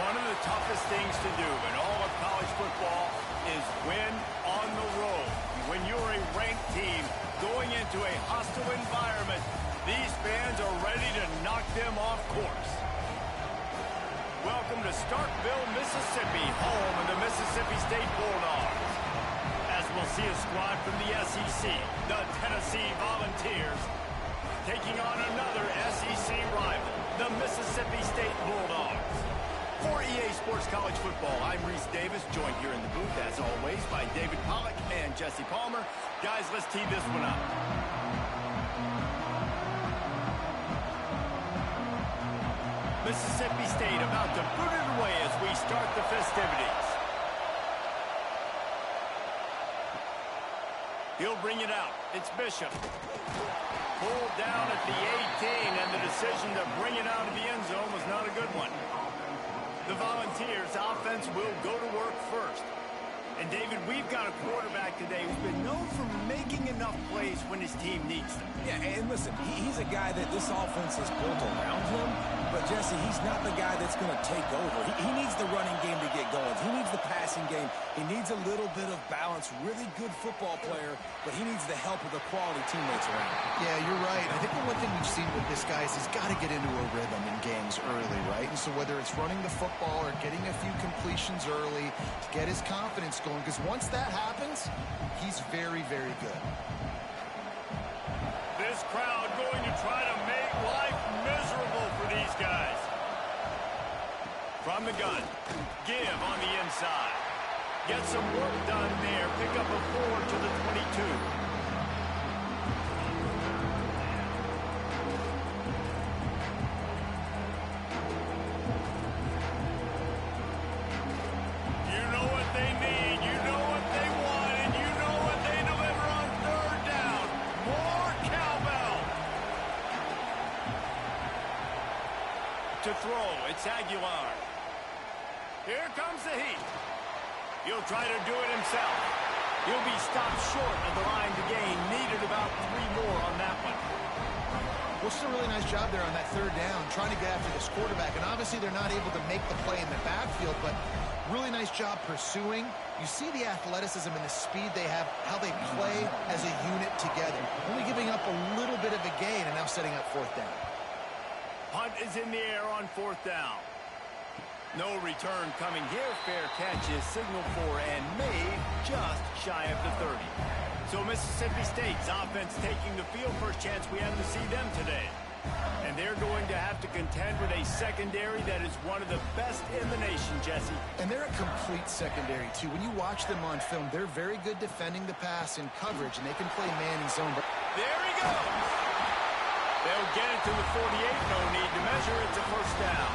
One of the toughest things to do in all of college football is win on the road. When you're a ranked team going into a hostile environment, these fans are ready to knock them off course. Welcome to Starkville, Mississippi, home of the Mississippi State Bulldogs. As we'll see a squad from the SEC, the Tennessee Volunteers, taking on another SEC rival, the Mississippi State Bulldogs. For EA Sports College Football, I'm Reese Davis, joined here in the booth, as always, by David Pollack and Jesse Palmer. Guys, let's tee this one up. Mississippi State about to boot it away as we start the festivities. He'll bring it out. It's Bishop. Pulled down at the 18, and the decision to bring it out of the end zone was not a good one. The Volunteers' offense will go to work first. And, David, we've got a quarterback today who's been known for making enough plays when his team needs them. Yeah, and listen, he's a guy that this offense is built around him. But, Jesse, he's not the guy that's going to take over. He needs the running game to get going. He needs the passing game. He needs a little bit of balance. Really good football player, but he needs the help of the quality teammates around him. Yeah, you're right. I think the one thing we've seen with this guy is he's got to get into a rhythm in games early, right? And so whether it's running the football or getting a few completions early to get his confidence going, because once that happens, he's very, very good. This crowd going to try to make life miserable for these guys. From the gun, give on the inside. Get some work done there. Pick up a 4 to the 22. You know what they need. You know what they want. And you know what they deliver on third down. More cowbell. To throw, it's Aguilar. Here comes the heat. He'll try to do it himself. He'll be stopped short of the line to gain. Needed about 3 more on that one. Well, it's a really nice job there on that third down, trying to get after this quarterback. And obviously they're not able to make the play in the backfield, but really nice job pursuing. You see the athleticism and the speed they have, how they play as a unit together. Only giving up a little bit of a gain and now setting up fourth down. Punt is in the air on fourth down. No return coming here. Fair catch is signaled for and made just shy of the 30. So Mississippi State's offense taking the field. First chance we have to see them today. And they're going to have to contend with a secondary that is one of the best in the nation, Jesse. And they're a complete secondary, too. When you watch them on film, they're very good defending the pass in coverage, and they can play man and zone. But there he goes. They'll get it to the 48. No need to measure. It's a first down.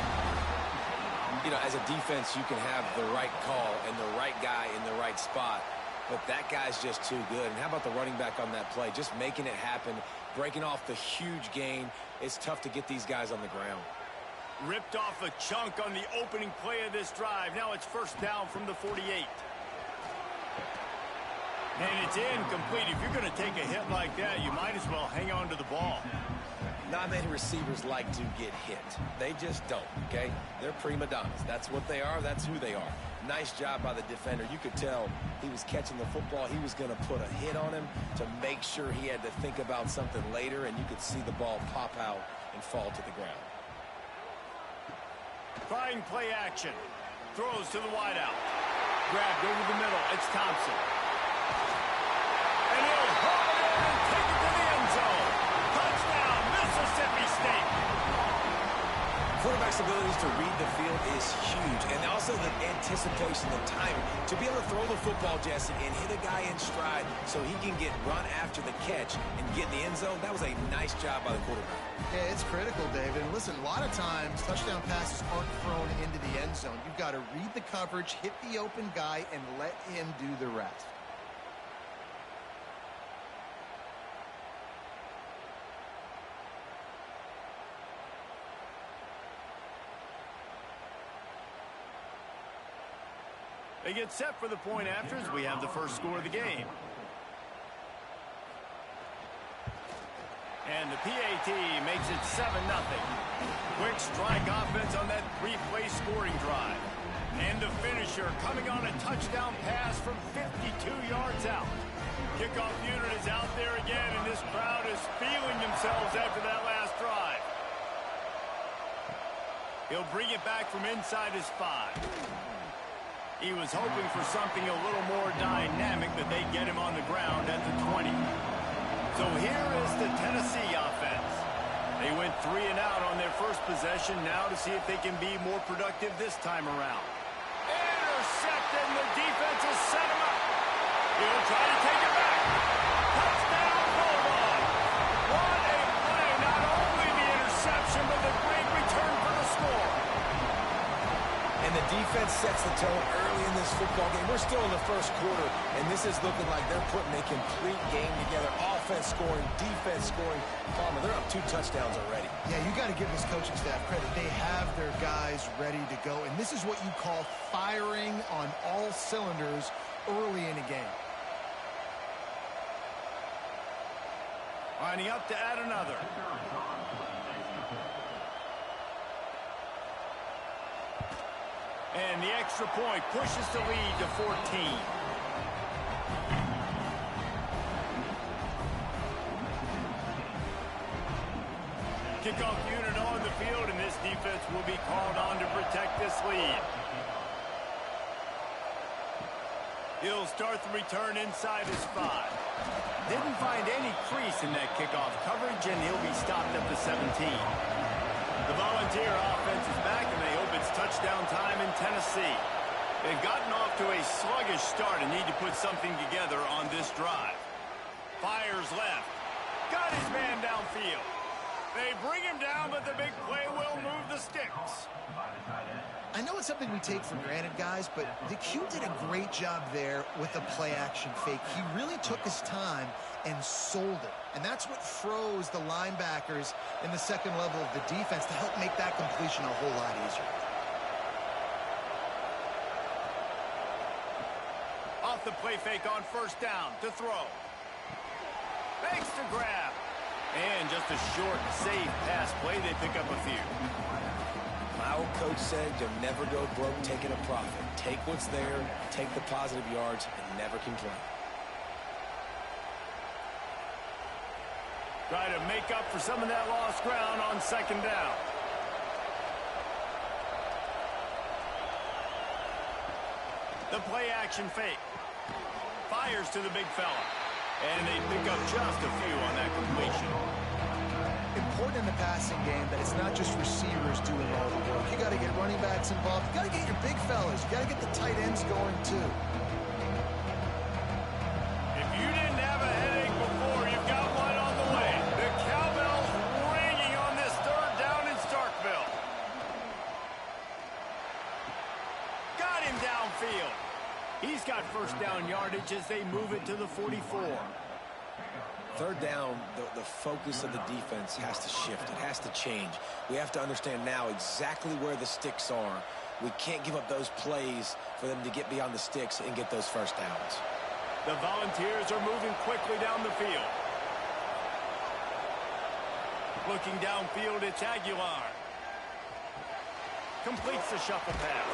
You know, as a defense, you can have the right call and the right guy in the right spot, but that guy's just too good. And how about the running back on that play? Just making it happen, breaking off the huge gain. It's tough to get these guys on the ground. Ripped off a chunk on the opening play of this drive. Now it's first down from the 48. And it's incomplete. If you're going to take a hit like that, you might as well hang on to the ball. Not many receivers like to get hit. They just don't, okay? They're prima donnas. That's what they are. That's who they are. Nice job by the defender. You could tell he was catching the football. He was going to put a hit on him to make sure he had to think about something later, and you could see the ball pop out and fall to the ground. Trying play action. Throws to the wideout. Grabbed over the middle. It's Thompson. And he'll haul it in and take it to the end zone. Touchdown, Mississippi State. Quarterback's abilities to read the field is huge, and also the anticipation, the timing. To be able to throw the football, Jesse, and hit a guy in stride so he can get run after the catch and get in the end zone, that was a nice job by the quarterback. Yeah, it's critical, David. And listen, a lot of times touchdown passes aren't thrown into the end zone. You've got to read the coverage, hit the open guy, and let him do the rest. They get set for the point after as we have the first score of the game. And the PAT makes it 7-0. Quick strike offense on that three-play scoring drive. And the finisher coming on a touchdown pass from 52 yards out. Kickoff unit is out there again, and this crowd is feeling themselves after that last drive. He'll bring it back from inside his 5. He was hoping for something a little more dynamic, but they get him on the ground at the 20. So here is the Tennessee offense. They went 3 and out on their first possession, now to see if they can be more productive this time around. Intercepted, and the defense has set him up. He'll try to take it back. Touchdown, Bulldog. What a play. Not only the interception, but the great return for the score. And the defense sets the tone early in this football game. We're still in the first quarter, and this is looking like they're putting a complete game together. Offense scoring, defense scoring. Palmer, they're up 2 touchdowns already. Yeah, you got to give this coaching staff credit. They have their guys ready to go, and this is what you call firing on all cylinders early in a game. Lining up to add another. And the extra point pushes the lead to 14. Kickoff unit on the field, and this defense will be called on to protect this lead. He'll start the return inside his 5. Didn't find any crease in that kickoff coverage, and he'll be stopped at the 17. The Volunteer offense is back, and they hope it's touchdown time in Tennessee. They've gotten off to a sluggish start and need to put something together on this drive. Fires left. Got his man downfield. They bring him down, but the big play will move the sticks. I know it's something we take for granted, guys, but the Q did a great job there with the play-action fake. He really took his time and sold it. And that's what froze the linebackers in the second level of the defense to help make that completion a whole lot easier. Off the play fake on first down to throw. Makes the grab. And just a short, safe pass play. They pick up a few. My old coach said you'll never go broke taking a profit. Take what's there, take the positive yards, and never complain. Try to make up for some of that lost ground on second down. The play action fake. Fires to the big fella. And they pick up just a few on that completion. Important in the passing game that it's not just receivers doing all the work. You got to get running backs involved. You got to get your big fellas. You got to get the tight ends going too. If you didn't have a headache before, you've got one on the way. The cowbell's ringing on this third down in Starkville. Got him downfield. He's got first down yardage as they move it to the 44. Third down, the focus of the defense has to shift. It has to change. We have to understand now exactly where the sticks are. We can't give up those plays for them to get beyond the sticks and get those first downs. The Volunteers are moving quickly down the field. Looking downfield, it's Aguilar. Completes the shuffle pass.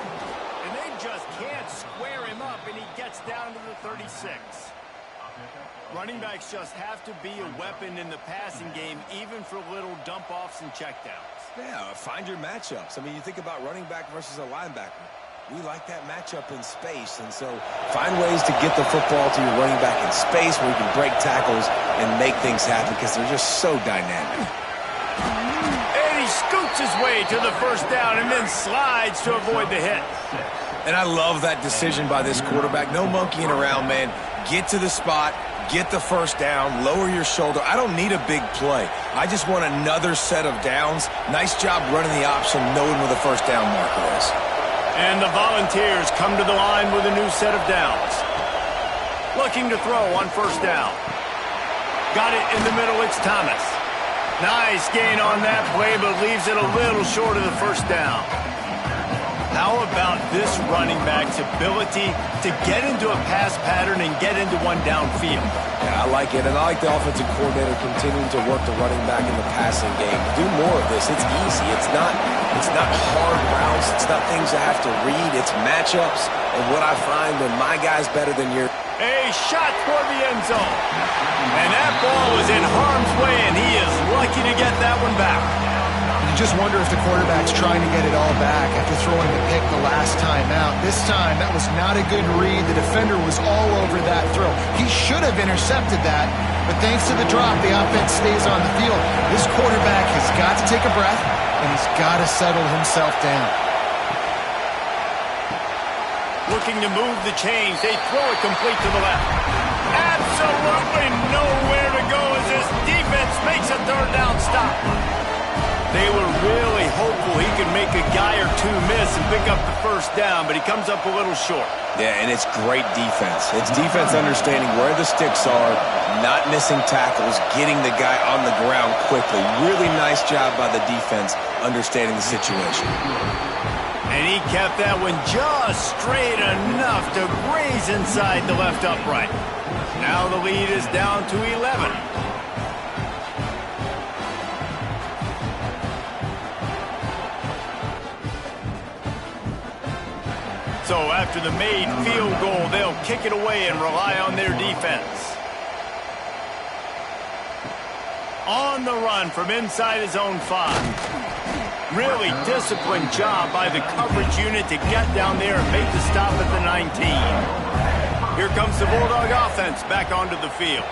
And they just can't square him up, and he gets down to the 36. Running backs just have to be a weapon in the passing game, even for little dump-offs and checkdowns. Yeah, find your matchups. I mean, you think about running back versus a linebacker. We like that matchup in space, and so find ways to get the football to your running back in space where you can break tackles and make things happen because they're just so dynamic. And he scoots his way to the first down and then slides to avoid the hit. And I love that decision by this quarterback. No monkeying around, man. Get to the spot, get the first down, lower your shoulder. I don't need a big play. I just want another set of downs. Nice job running the option, knowing where the first down marker is. And the Volunteers come to the line with a new set of downs. Looking to throw on first down. Got it in the middle, it's Thomas. Nice gain on that play, but leaves it a little short of the first down. How about this running back's ability to get into a pass pattern and get into one downfield? Yeah, I like it, and I like the offensive coordinator continuing to work the running back in the passing game. Do more of this. It's easy. It's not hard routes. It's not things I have to read. It's matchups. And what I find when my guy's better than your... A shot for the end zone. And that ball was in harm's way, and he is lucky to get that one back. You just wonder if the quarterback's trying to get it all back after throwing the pick the last time out. This time, that was not a good read. The defender was all over that throw. He should have intercepted that, but thanks to the drop, the offense stays on the field. This quarterback has got to take a breath, and he's got to settle himself down. Looking to move the chains. They throw it complete to the left. Absolutely nowhere to go as this defense makes a third down stop. They were really hopeful he could make a guy or two miss and pick up the first down, but he comes up a little short. Yeah, and it's great defense. It's defense understanding where the sticks are, not missing tackles, getting the guy on the ground quickly. Really nice job by the defense understanding the situation. And he kept that one just straight enough to graze inside the left upright. Now the lead is down to 11. So after the made field goal, they'll kick it away and rely on their defense. On the run from inside his own 5. Really disciplined job by the coverage unit to get down there and make the stop at the 19. Here comes the Bulldog offense back onto the field.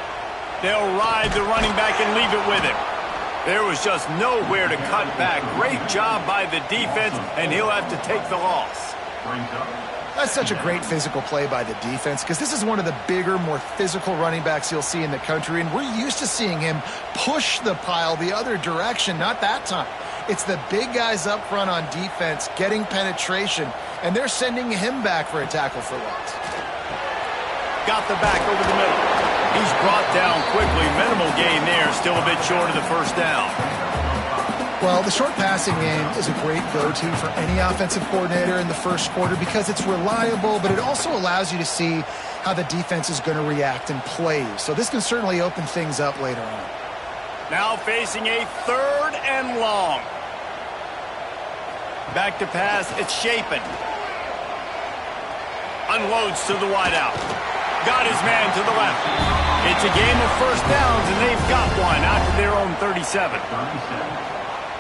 They'll ride the running back and leave it with him. There was just nowhere to cut back. Great job by the defense, and he'll have to take the loss. That's such a great physical play by the defense because this is one of the bigger, more physical running backs you'll see in the country, and we're used to seeing him push the pile the other direction. Not that time. It's the big guys up front on defense getting penetration, and they're sending him back for a tackle for loss. Got the back over the middle. He's brought down quickly. Minimal gain there. Still a bit short of the first down. Well, the short passing game is a great go-to for any offensive coordinator in the first quarter because it's reliable, but it also allows you to see how the defense is going to react and play. So this can certainly open things up later on. Now facing a 3rd and long. Back to pass. It's Shapen. Unloads to the wideout. Got his man to the left. It's a game of first downs, and they've got one out to their own 37.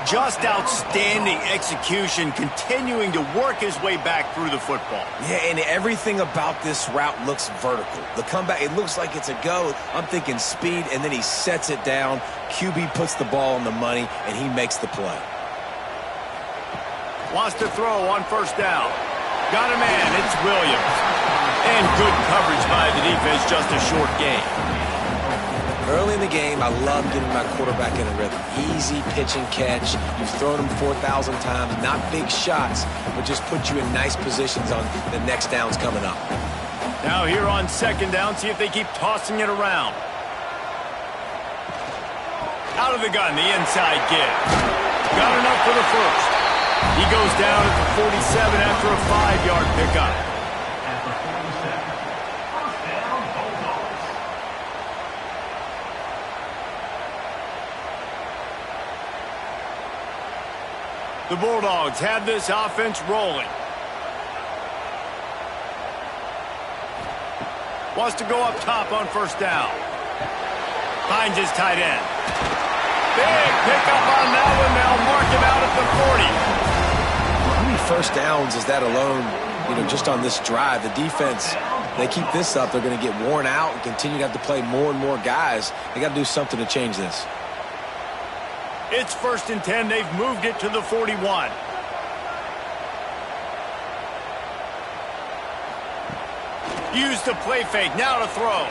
Just outstanding execution, continuing to work his way back through the football. Yeah, and everything about this route looks vertical. The comeback, it looks like it's a go. I'm thinking speed, and then he sets it down. QB puts the ball on the money, and he makes the play. Wants to throw on first down. Got a man, it's Williams. And good coverage by the defense, just a short gain. Early in the game, I love getting my quarterback in a rhythm. Easy pitch and catch. You've thrown him 4,000 times. Not big shots, but just put you in nice positions on the next downs coming up. Now here on second down, see if they keep tossing it around. Out of the gun, the inside give. Got enough for the first. He goes down at the 47 after a 5-yard pickup. The Bulldogs have this offense rolling. Wants to go up top on first down. Finds his tight end. Big pickup on that one. They'll mark him out at the 40. How many first downs is that alone, just on this drive? The defense, they keep this up, they're going to get worn out and continue to have to play more and more guys. They got to do something to change this. It's 1st and 10. They've moved it to the 41. Use the play fake. Now to throw.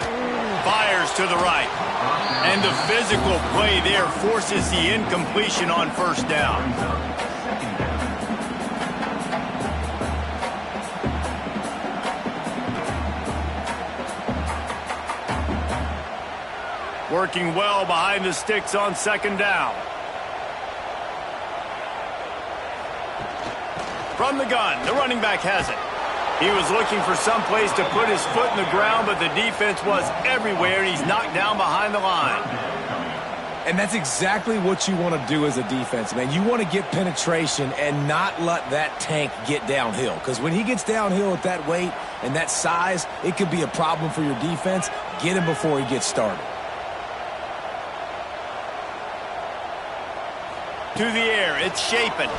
Fires to the right. And the physical play there forces the incompletion on first down. Working well behind the sticks on second down. From the gun, the running back has it. He was looking for some place to put his foot in the ground, but the defense was everywhere, and he's knocked down behind the line. And that's exactly what you want to do as a defense, man. You want to get penetration and not let that tank get downhill. Because when he gets downhill at that weight and that size, it could be a problem for your defense. Get him before he gets started. To the air, it's Shapen.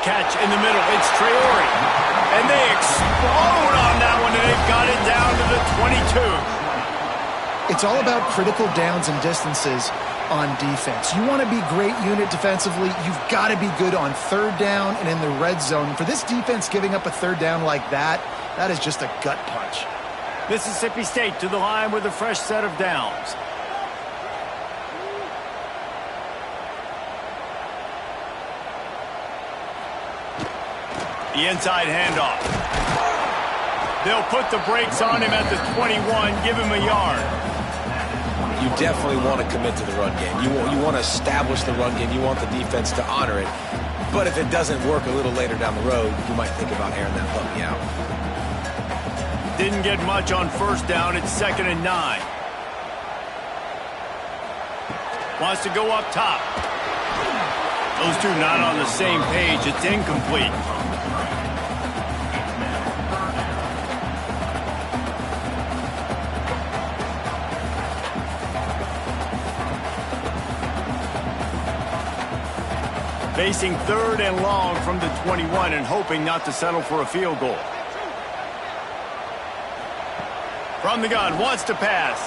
Catch in the middle, it's Traore. And they explode on that one, and they've got it down to the 22. It's all about critical downs and distances on defense. You want to be great unit defensively. You've got to be good on third down and in the red zone. For this defense, giving up a third down like that, that is just a gut punch. Mississippi State to the line with a fresh set of downs. The inside handoff. They'll put the brakes on him at the 21, give him a yard. You definitely want to commit to the run game. You want to establish the run game. You want the defense to honor it. But if it doesn't work a little later down the road, you might think about airing that puppy out. Didn't get much on first down. It's 2nd and 9. Wants to go up top. Those two not on the same page. It's incomplete. Facing 3rd and long from the 21 and hoping not to settle for a field goal. From the gun, wants to pass.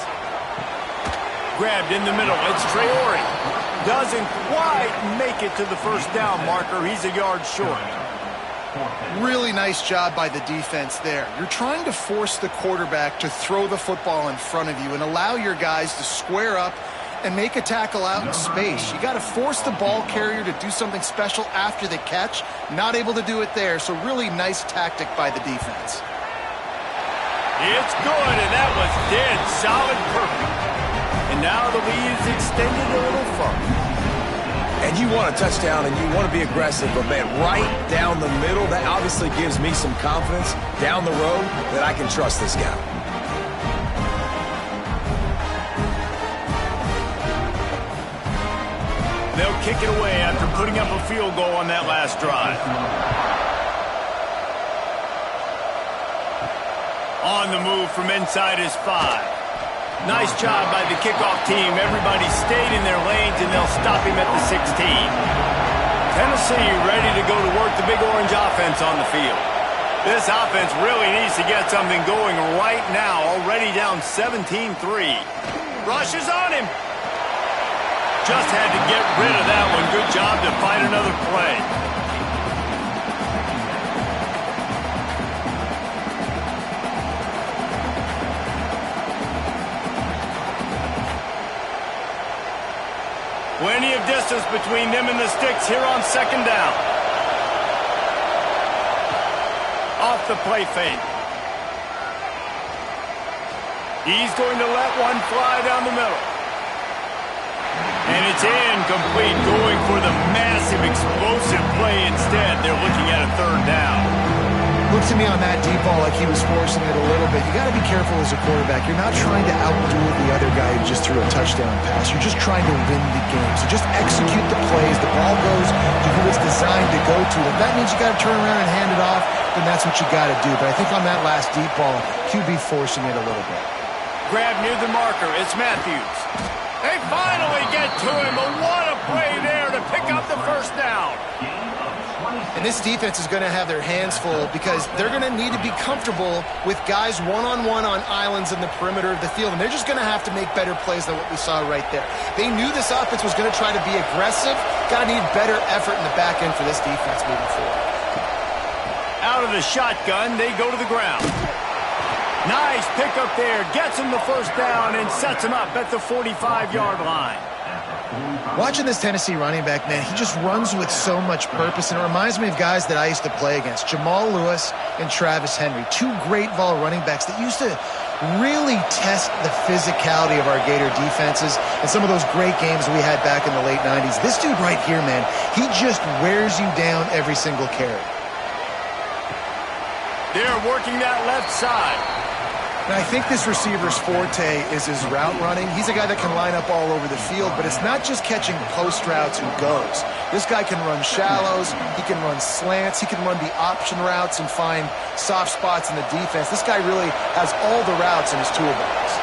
Grabbed in the middle, it's Traore. Doesn't quite make it to the first down marker. He's a yard short. Really nice job by the defense there. You're trying to force the quarterback to throw the football in front of you and allow your guys to square up and make a tackle out in space. You got to force the ball carrier to do something special after the catch. Not able to do it there, so really nice tactic by the defense. It's good, and that was dead solid perfect. And now the lead is extended a little further. And you want a touchdown, and you want to be aggressive, but, man, right down the middle, that obviously gives me some confidence down the road that I can trust this guy. They'll kick it away after putting up a field goal on that last drive. On the move from inside his 5. Nice job by the kickoff team. Everybody stayed in their lanes, and they'll stop him at the 16. Tennessee ready to go to work the Big Orange offense on the field. This offense really needs to get something going right now, already down 17-3. Rushes on him. Just had to get rid of that one. Good job to find another play. Plenty of distance between them and the sticks here on 2nd down. Off the play fake. He's going to let one fly down the middle. And it's incomplete, going for the massive, explosive play instead. They're looking at a 3rd down. Looked to me on that deep ball like he was forcing it a little bit. You got to be careful as a quarterback. You're not trying to outduel the other guy who just threw a touchdown pass. You're just trying to win the game. So just execute the plays. The ball goes to who it's designed to go to. If that means you got to turn around and hand it off, then that's what you got to do. But I think on that last deep ball, QB forcing it a little bit. Grab near the marker. It's Matthews. They finally get to him, but what a play there to pick up the first down. And this defense is going to have their hands full because they're going to need to be comfortable with guys one-on-one on islands in the perimeter of the field, and they're just going to have to make better plays than what we saw right there. They knew this offense was going to try to be aggressive. Got to need better effort in the back end for this defense moving forward. Out of the shotgun, they go to the ground. Nice pickup there, gets him the first down and sets him up at the 45-yard line. Watching this Tennessee running back, man, he just runs with so much purpose, and it reminds me of guys that I used to play against. Jamal Lewis and Travis Henry, two great vol running backs that used to really test the physicality of our Gator defenses and some of those great games we had back in the late 90s. This dude right here, man, he just wears you down every single carry. They're working that left side. And I think this receiver's forte is his route running. He's a guy that can line up all over the field, but it's not just catching post routes and goes. This guy can run shallows, he can run slants, he can run the option routes and find soft spots in the defense. This guy really has all the routes in his toolbox.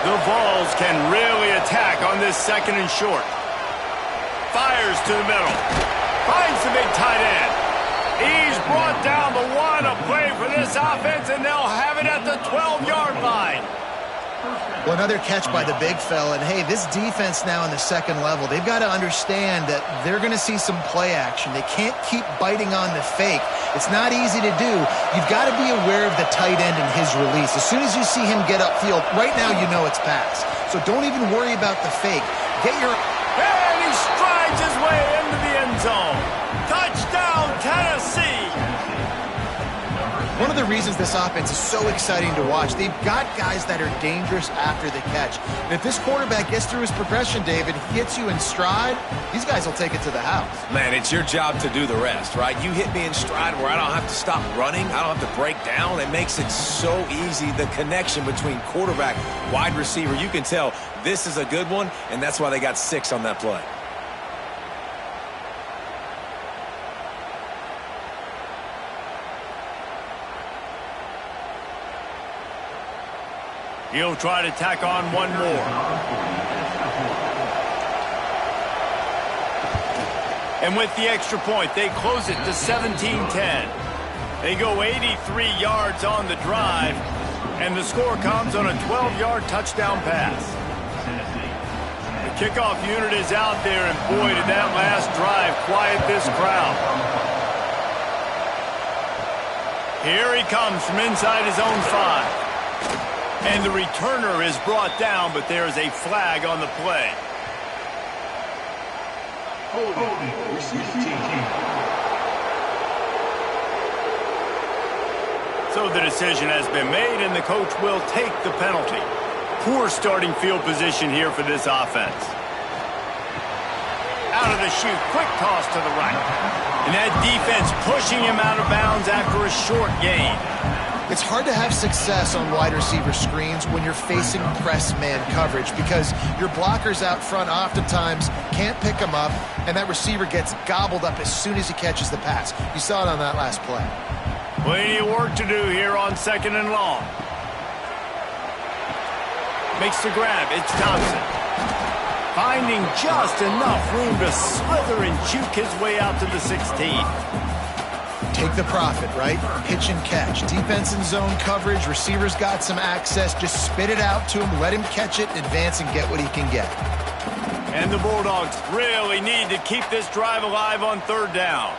The Vols can really attack on this second and short. Fires to the middle. Finds the big tight end. He's brought down the one, a play for this offense, and they'll have it at the 12-yard line. Well, another catch by the big fella, and hey, this defense now in the second level, they've got to understand that they're going to see some play action. They can't keep biting on the fake. It's not easy to do. You've got to be aware of the tight end and his release. As soon as you see him get upfield, right now you know it's pass. So don't even worry about the fake. Get your... And he strides his way into the end zone. Touchdown, Tennessee! One of the reasons this offense is so exciting to watch, they've got guys that are dangerous after the catch. And if this quarterback gets through his progression, David, he gets you in stride, these guys will take it to the house. Man, it's your job to do the rest, right? You hit me in stride where I don't have to stop running. I don't have to break down. It makes it so easy, the connection between quarterback, wide receiver. You can tell this is a good one, and that's why they got 6 on that play. He'll try to tack on one more. And with the extra point, they close it to 17-10. They go 83 yards on the drive, and the score comes on a 12-yard touchdown pass. The kickoff unit is out there, and boy, did that last drive quiet this crowd. Here he comes from inside his own 5. And the returner is brought down, but there is a flag on the play. So the decision has been made, and the coach will take the penalty. Poor starting field position here for this offense. Out of the chute, quick toss to the right. And that defense pushing him out of bounds after a short gain. It's hard to have success on wide receiver screens when you're facing press man coverage because your blockers out front oftentimes can't pick them up, and that receiver gets gobbled up as soon as he catches the pass. You saw it on that last play. Plenty of work to do here on 2nd and long. Makes the grab. It's Thompson. Finding just enough room to slither and juke his way out to the 16. Take the profit, right? Pitch and catch. Defense and zone coverage. Receivers got some access. Just spit it out to him. Let him catch it, advance, and get what he can get. And the Bulldogs really need to keep this drive alive on 3rd down.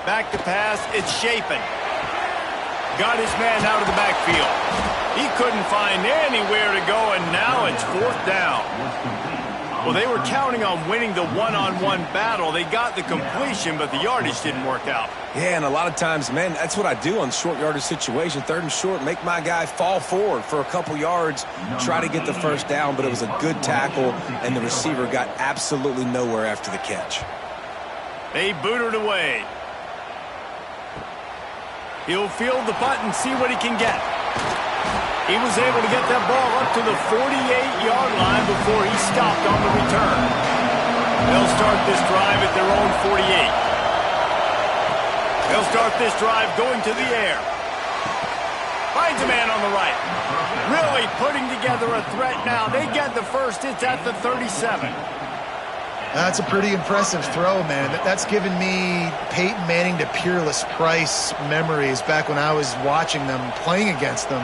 Back to pass. It's Chapin. Got his man out of the backfield. He couldn't find anywhere to go, and now it's 4th down. Well, they were counting on winning the one-on-one battle. They got the completion, but the yardage didn't work out. Yeah, and a lot of times, man, that's what I do on short yardage situation. 3rd and short, make my guy fall forward for a couple yards, try to get the 1st down, but it was a good tackle, and the receiver got absolutely nowhere after the catch. They boot it away. He'll field the punt and see what he can get. He was able to get that ball up to the 48-yard line before he stopped on the return. They'll start this drive at their own 48. They'll start this drive going to the air. Finds a man on the right. Really putting together a threat now. They get the 1st. It's at the 37. That's a pretty impressive throw, man. That's given me Peyton Manning to Peerless Price memories back when I was watching them, playing against them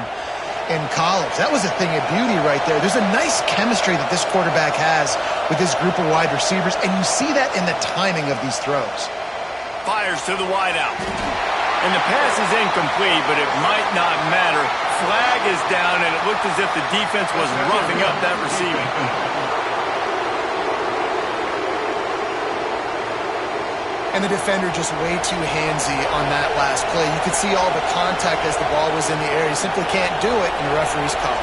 in college. That was a thing of beauty right there. There's a nice chemistry that this quarterback has with his group of wide receivers, and you see that in the timing of these throws. Fires to the wideout. And the pass is incomplete, but it might not matter. Flag is down, and it looked as if the defense was roughing up that receiver. And the defender just way too handsy on that last play. You could see all the contact as the ball was in the air. He simply can't do it, and the referee's call.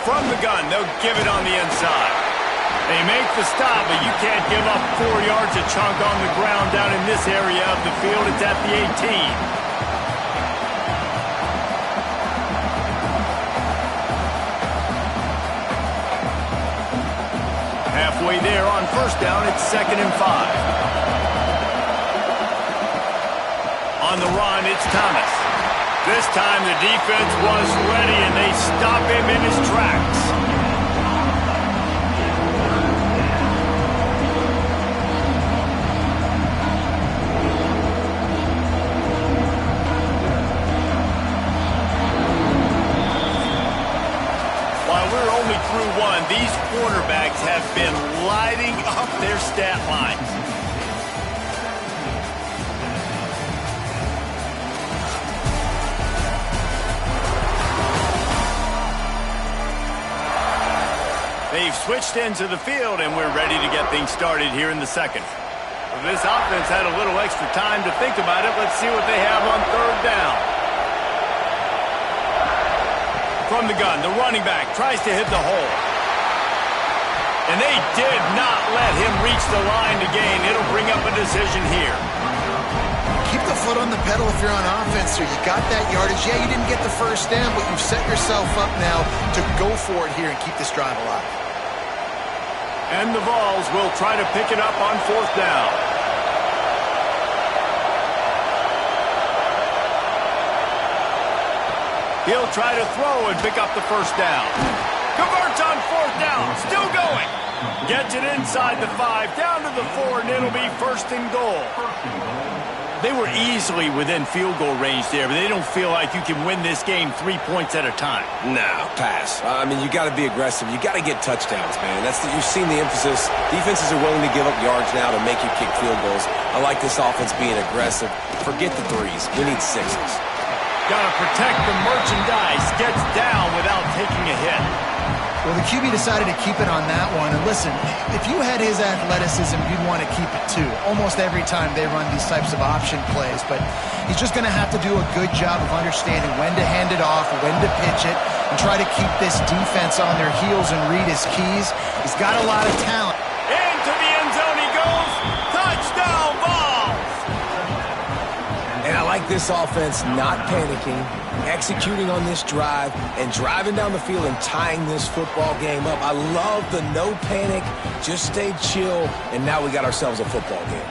From the gun, they'll give it on the inside. They make the stop, but you can't give up 4 yards a chunk on the ground down in this area of the field. It's at the 18. Halfway there on first down, it's 2nd and 5. On the run, it's Thomas. This time the defense was ready, and they stop him in his tracks. While we're only through one, these quarterbacks have been lighting up their stat lines. They've switched into the field, and we're ready to get things started here in the second. Well, this offense had a little extra time to think about it. Let's see what they have on 3rd down. From the gun, the running back tries to hit the hole. And they did not let him reach the line to gain. It'll bring up a decision here. Keep the foot on the pedal if you're on offense here. You got that yardage. Yeah, you didn't get the first down, but you've set yourself up now to go for it here and keep this drive alive. And the Vols will try to pick it up on 4th down. He'll try to throw and pick up the first down. Converts on 4th down. Still going. Gets it inside the 5, down to the 4, and it'll be 1st and goal. They were easily within field goal range there, but they don't feel like you can win this game 3 points at a time. No, pass. I mean, you got to be aggressive. You got to get touchdowns, man. You've seen the emphasis. Defenses are willing to give up yards now to make you kick field goals. I like this offense being aggressive. Forget the 3s. We need 6s. Got to protect the merchandise. Gets down without taking a hit. Well, the QB decided to keep it on that one. And listen, if you had his athleticism, you'd want to keep it too. Almost every time they run these types of option plays. But he's just going to have to do a good job of understanding when to hand it off, when to pitch it, and try to keep this defense on their heels and read his keys. He's got a lot of talent. Into the end zone he goes. Touchdown, Vols! And I like this offense not panicking, executing on this drive, and driving down the field and tying this football game up. I love the no panic, just stay chill, and now we got ourselves a football game.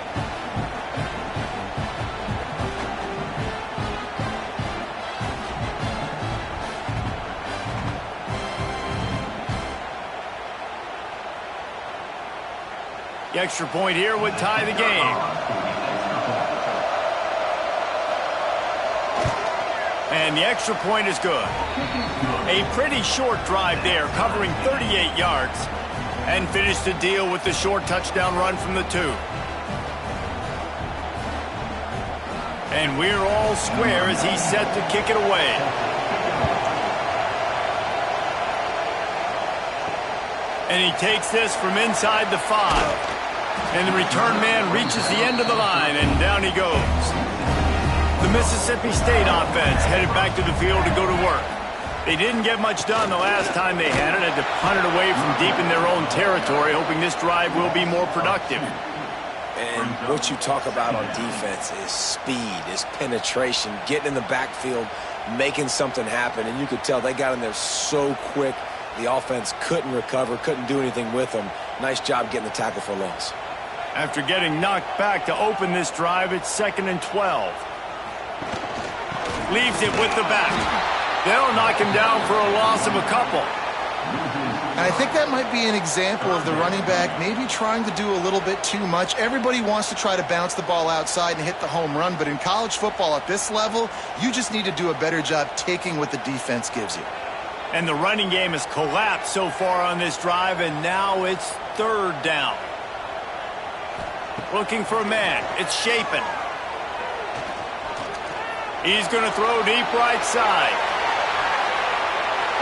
The extra point here would tie the game. And the extra point is good. A pretty short drive there, covering 38 yards, and finished the deal with the short touchdown run from the 2. And we're all square as he's set to kick it away. And he takes this from inside the 5. And the return man reaches the end of the line, and down he goes. The Mississippi State offense headed back to the field to go to work. They didn't get much done the last time they had it, had to punt it away from deep in their own territory, hoping this drive will be more productive. And what you talk about on defense is speed, is penetration, getting in the backfield, making something happen. And you could tell they got in there so quick, the offense couldn't recover, couldn't do anything with them. Nice job getting the tackle for loss. After getting knocked back to open this drive, it's 2nd and 12. Leaves it with the back. They'll knock him down for a loss of a couple. And I think that might be an example of the running back maybe trying to do a little bit too much. Everybody wants to try to bounce the ball outside and hit the home run, but in college football at this level, you just need to do a better job taking what the defense gives you. And the running game has collapsed so far on this drive, and now it's 3rd down. Looking for a man. It's Shapen. He's going to throw deep right side.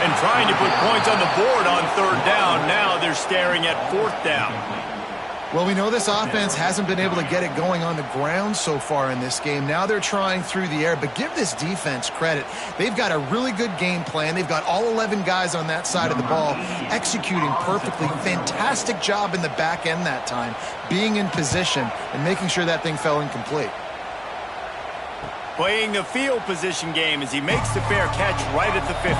And trying to put points on the board on 3rd down. Now they're staring at 4th down. Well, we know this offense hasn't been able to get it going on the ground so far in this game. Now they're trying through the air, but give this defense credit. They've got a really good game plan. They've got all 11 guys on that side of the ball executing perfectly. Fantastic job in the back end that time, being in position and making sure that thing fell incomplete. Playing the field position game as he makes the fair catch right at the 50.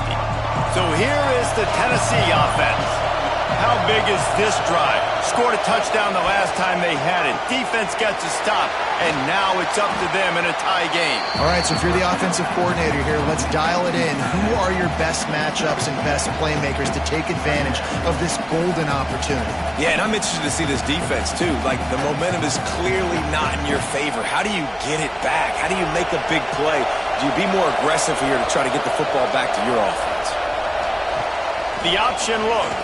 So here is the Tennessee offense. How big is this drive? Scored a touchdown the last time they had it. Defense gets a stop, and now it's up to them in a tie game. All right, so if you're the offensive coordinator here, let's dial it in. Who are your best matchups and best playmakers to take advantage of this golden opportunity? Yeah, and I'm interested to see this defense, too. Like, the momentum is clearly not in your favor. How do you get it back? How do you make a big play? Do you be more aggressive here to try to get the football back to your offense? The option look.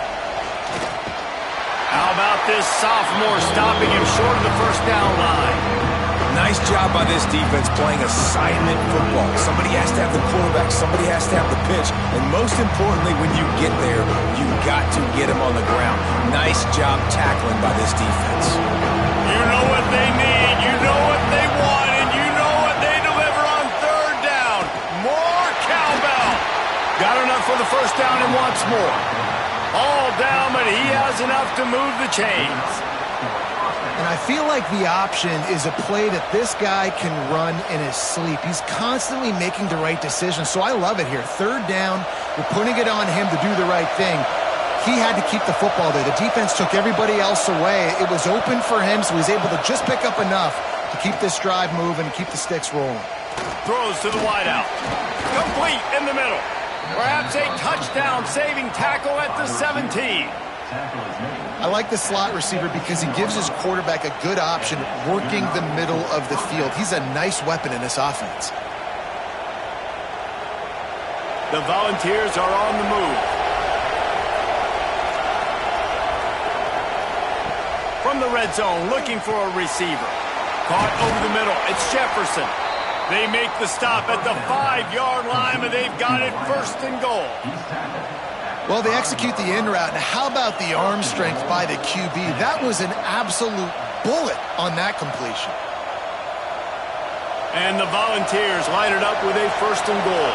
How about this sophomore stopping him short of the first down line? Nice job by this defense playing assignment football. Somebody has to have the quarterback, somebody has to have the pitch, and most importantly, when you get there, you got to get him on the ground. Nice job tackling by this defense. You know what they need, you know what they want, and you know what they deliver on third down. More cowbell. Got enough for the first down and wants more. All down, but he has enough to move the chains. And I feel like the option is a play that this guy can run in his sleep. He's constantly making the right decision, so I love it here. Third down, you're putting it on him to do the right thing. He had to keep the football there. The defense took everybody else away. It was open for him, so he was able to just pick up enough to keep this drive moving and keep the sticks rolling. Throws to the wideout. Complete in the middle. Perhaps a touchdown-saving tackle at the 17. I like the slot receiver because he gives his quarterback a good option working the middle of the field. He's a nice weapon in this offense. The Volunteers are on the move. From the red zone, looking for a receiver. Caught over the middle. It's Jefferson. They make the stop at the 5-yard line, and they've got it first and goal. Well, they execute the in route. Now, how about the arm strength by the QB? That was an absolute bullet on that completion. And the Volunteers line it up with a first and goal.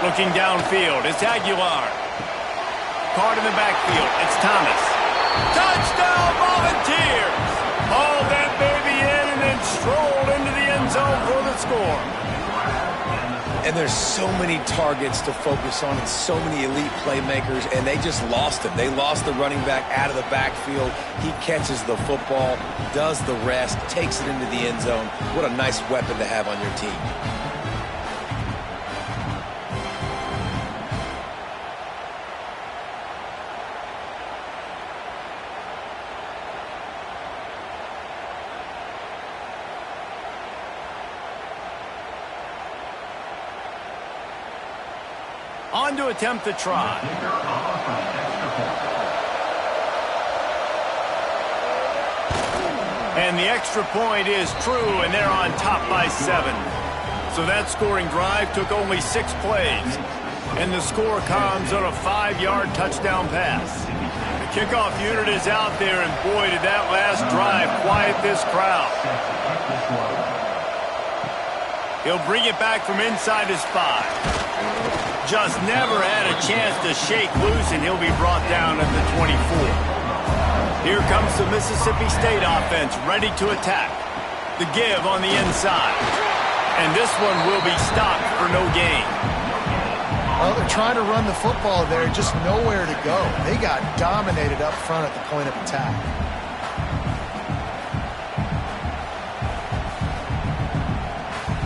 Looking downfield, it's Aguilar. Caught in the backfield, it's Thomas. Touchdown, Volunteers! Hauled that baby in and then strolled into the end zone for the score. And there's so many targets to focus on and so many elite playmakers, and they just lost him. They lost the running back out of the backfield. He catches the football, does the rest, takes it into the end zone. What a nice weapon to have on your team. On to attempt the try. And the extra point is true, and they're on top by 7. So that scoring drive took only 6 plays. And the score comes on a 5-yard touchdown pass. The kickoff unit is out there, and boy, did that last drive quiet this crowd. He'll bring it back from inside his 5. Just never had a chance to shake loose, and he'll be brought down at the 24. Here comes the Mississippi State offense, ready to attack. The give on the inside. And this one will be stopped for no gain. Well, they're trying to run the football there, just nowhere to go. They got dominated up front at the point of attack.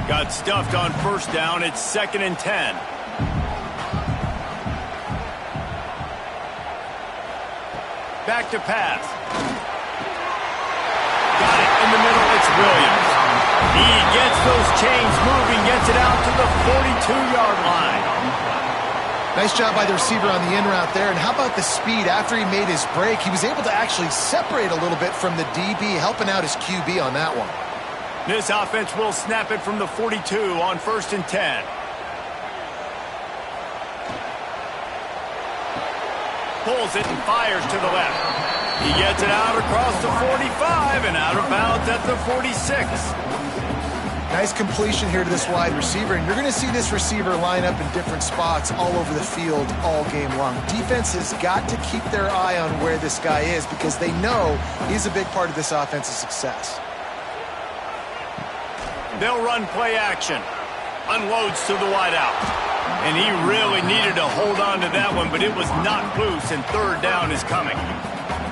Got stuffed on first down. It's 2nd and 10. Back to pass. Got it in the middle. It's Williams. He gets those chains moving, gets it out to the 42-yard line. Nice job by the receiver on the in route there. And how about the speed? After he made his break, he was able to actually separate a little bit from the DB, helping out his QB on that one. This offense will snap it from the 42 on 1st and 10. pulls it and fires to the left. He gets it out across the 45 and out of bounds at the 46. Nice completion here to this wide receiver, and you're going to see this receiver line up in different spots all over the field all game long. Defense has got to keep their eye on where this guy is because they know he's a big part of this offense's success. They'll run play action. Unloads to the wideout. And he really needed to hold on to that one, but it was knocked loose, and third down is coming.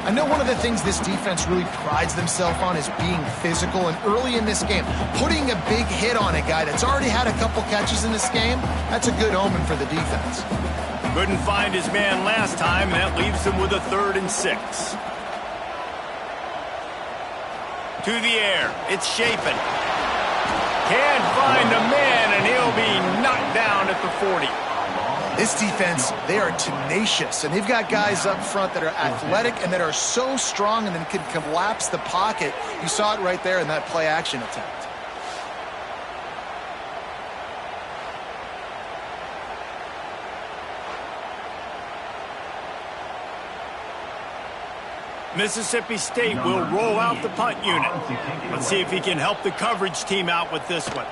I know one of the things this defense really prides themselves on is being physical, and early in this game, putting a big hit on a guy that's already had a couple catches in this game, that's a good omen for the defense. Couldn't find his man last time, and that leaves him with a 3rd and 6. To the air, it's Shapen. Can't find a man, and he'll be knocked down at the 40. This defense, they are tenacious, and they've got guys up front that are athletic and that are so strong and then can collapse the pocket. You saw it right there in that play action attempt. Mississippi State will roll out the punt unit. Let's see if he can help the coverage team out with this one.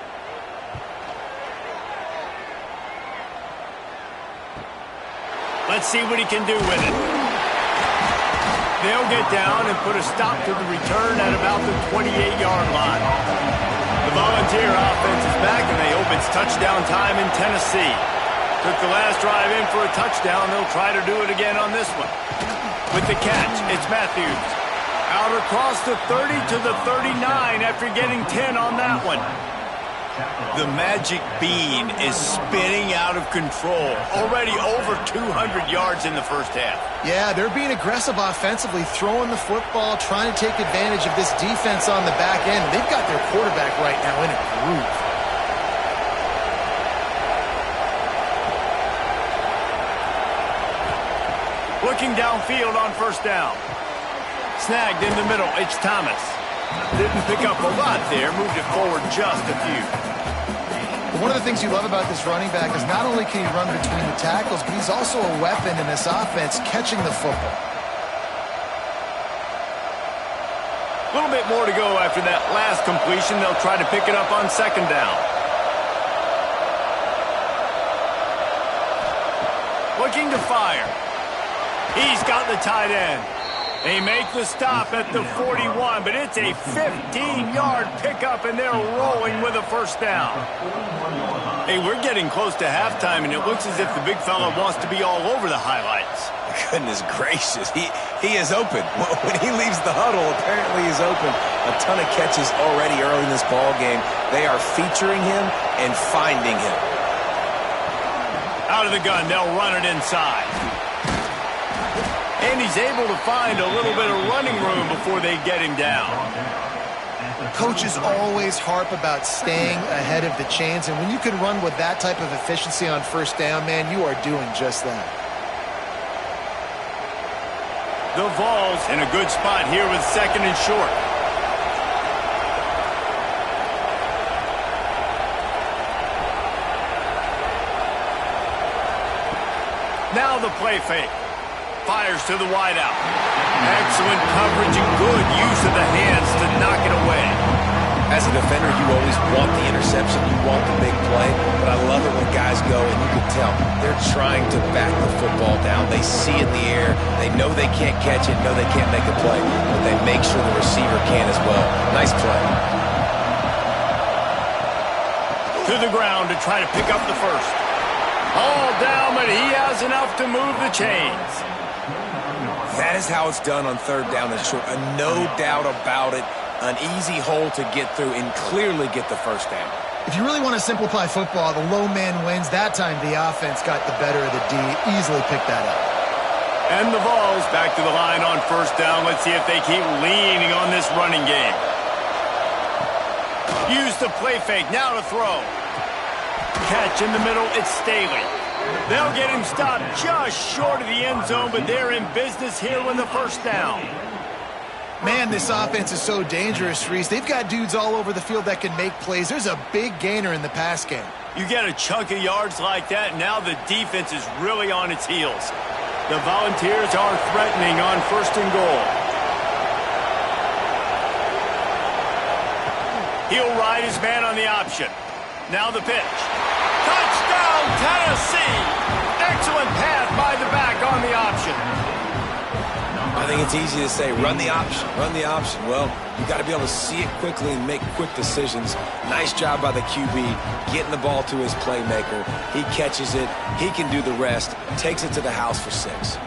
Let's see what he can do with it. They'll get down and put a stop to the return at about the 28-yard line. The Volunteer offense is back, and they hope it's touchdown time in Tennessee. Took the last drive in for a touchdown. They'll try to do it again on this one. With the catch, it's Matthews. Out across the 30 to the 39 after getting 10 on that one. The magic bean is spinning out of control. Already over 200 yards in the first half. Yeah, they're being aggressive offensively, throwing the football, trying to take advantage of this defense on the back end. They've got their quarterback right now in a groove. Looking downfield on first down. Snagged in the middle, it's Thomas. Didn't pick up a lot there, moved it forward just a few. One of the things you love about this running back is not only can he run between the tackles, but he's also a weapon in this offense catching the football. A little bit more to go after that last completion. They'll try to pick it up on second down. Looking to fire. He's got the tight end. They make the stop at the 41, but it's a 15-yard pickup, and they're rolling with a first down. Hey, we're getting close to halftime, and it looks as if the big fella wants to be all over the highlights. Goodness gracious, he is open. When he leaves the huddle, apparently he's open. A ton of catches already early in this ball game. They are featuring him and finding him. Out of the gun, they'll run it inside. And he's able to find a little bit of running room before they get him down. Coaches always harp about staying ahead of the chains, and when you can run with that type of efficiency on first down, man, you are doing just that. The Vols in a good spot here with second and short. Now the play fake. Fires to the wideout. Excellent coverage and good use of the hands to knock it away. As a defender, you always want the interception. You want the big play. But I love it when guys go, and you can tell they're trying to back the football down. They see it in the air. They know they can't catch it, know they can't make a play. But they make sure the receiver can as well. Nice play. To the ground to try to pick up the first. All down, but he has enough to move the chains. That is how it's done on third down and short. No doubt about it. An easy hole to get through and clearly get the first down. If you really want to simplify football, the low man wins. That time the offense got the better of the D. Easily picked that up. And the Vols back to the line on first down. Let's see if they keep leaning on this running game. Use the play fake. Now to throw. Catch in the middle. It's Staley. They'll get him stopped just short of the end zone, but they're in business here with the first down. Man, this offense is so dangerous, Reese. They've got dudes all over the field that can make plays. There's a big gainer in the pass game. You get a chunk of yards like that, now the defense is really on its heels. The Volunteers are threatening on 1st and goal. He'll ride his man on the option. Now the pitch. Touchdown, Tennessee! Excellent pass by the back on the option. I think it's easy to say, run the option, run the option. Well, you got to be able to see it quickly and make quick decisions. Nice job by the QB, getting the ball to his playmaker. He catches it. He can do the rest. Takes it to the house for 6.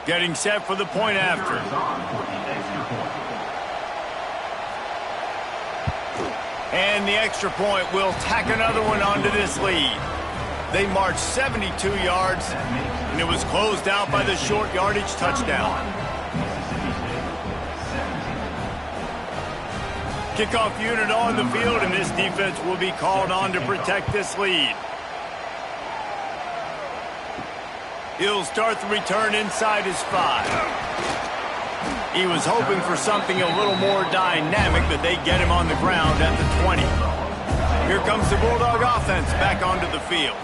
Getting set for the point after. And the extra point will tack another one onto this lead. They marched 72 yards, and it was closed out by the short yardage touchdown. Kickoff unit on the field, and this defense will be called on to protect this lead. He'll start the return inside his 5. He was hoping for something a little more dynamic, but they get him on the ground at the 20. Here comes the Bulldog offense back onto the field.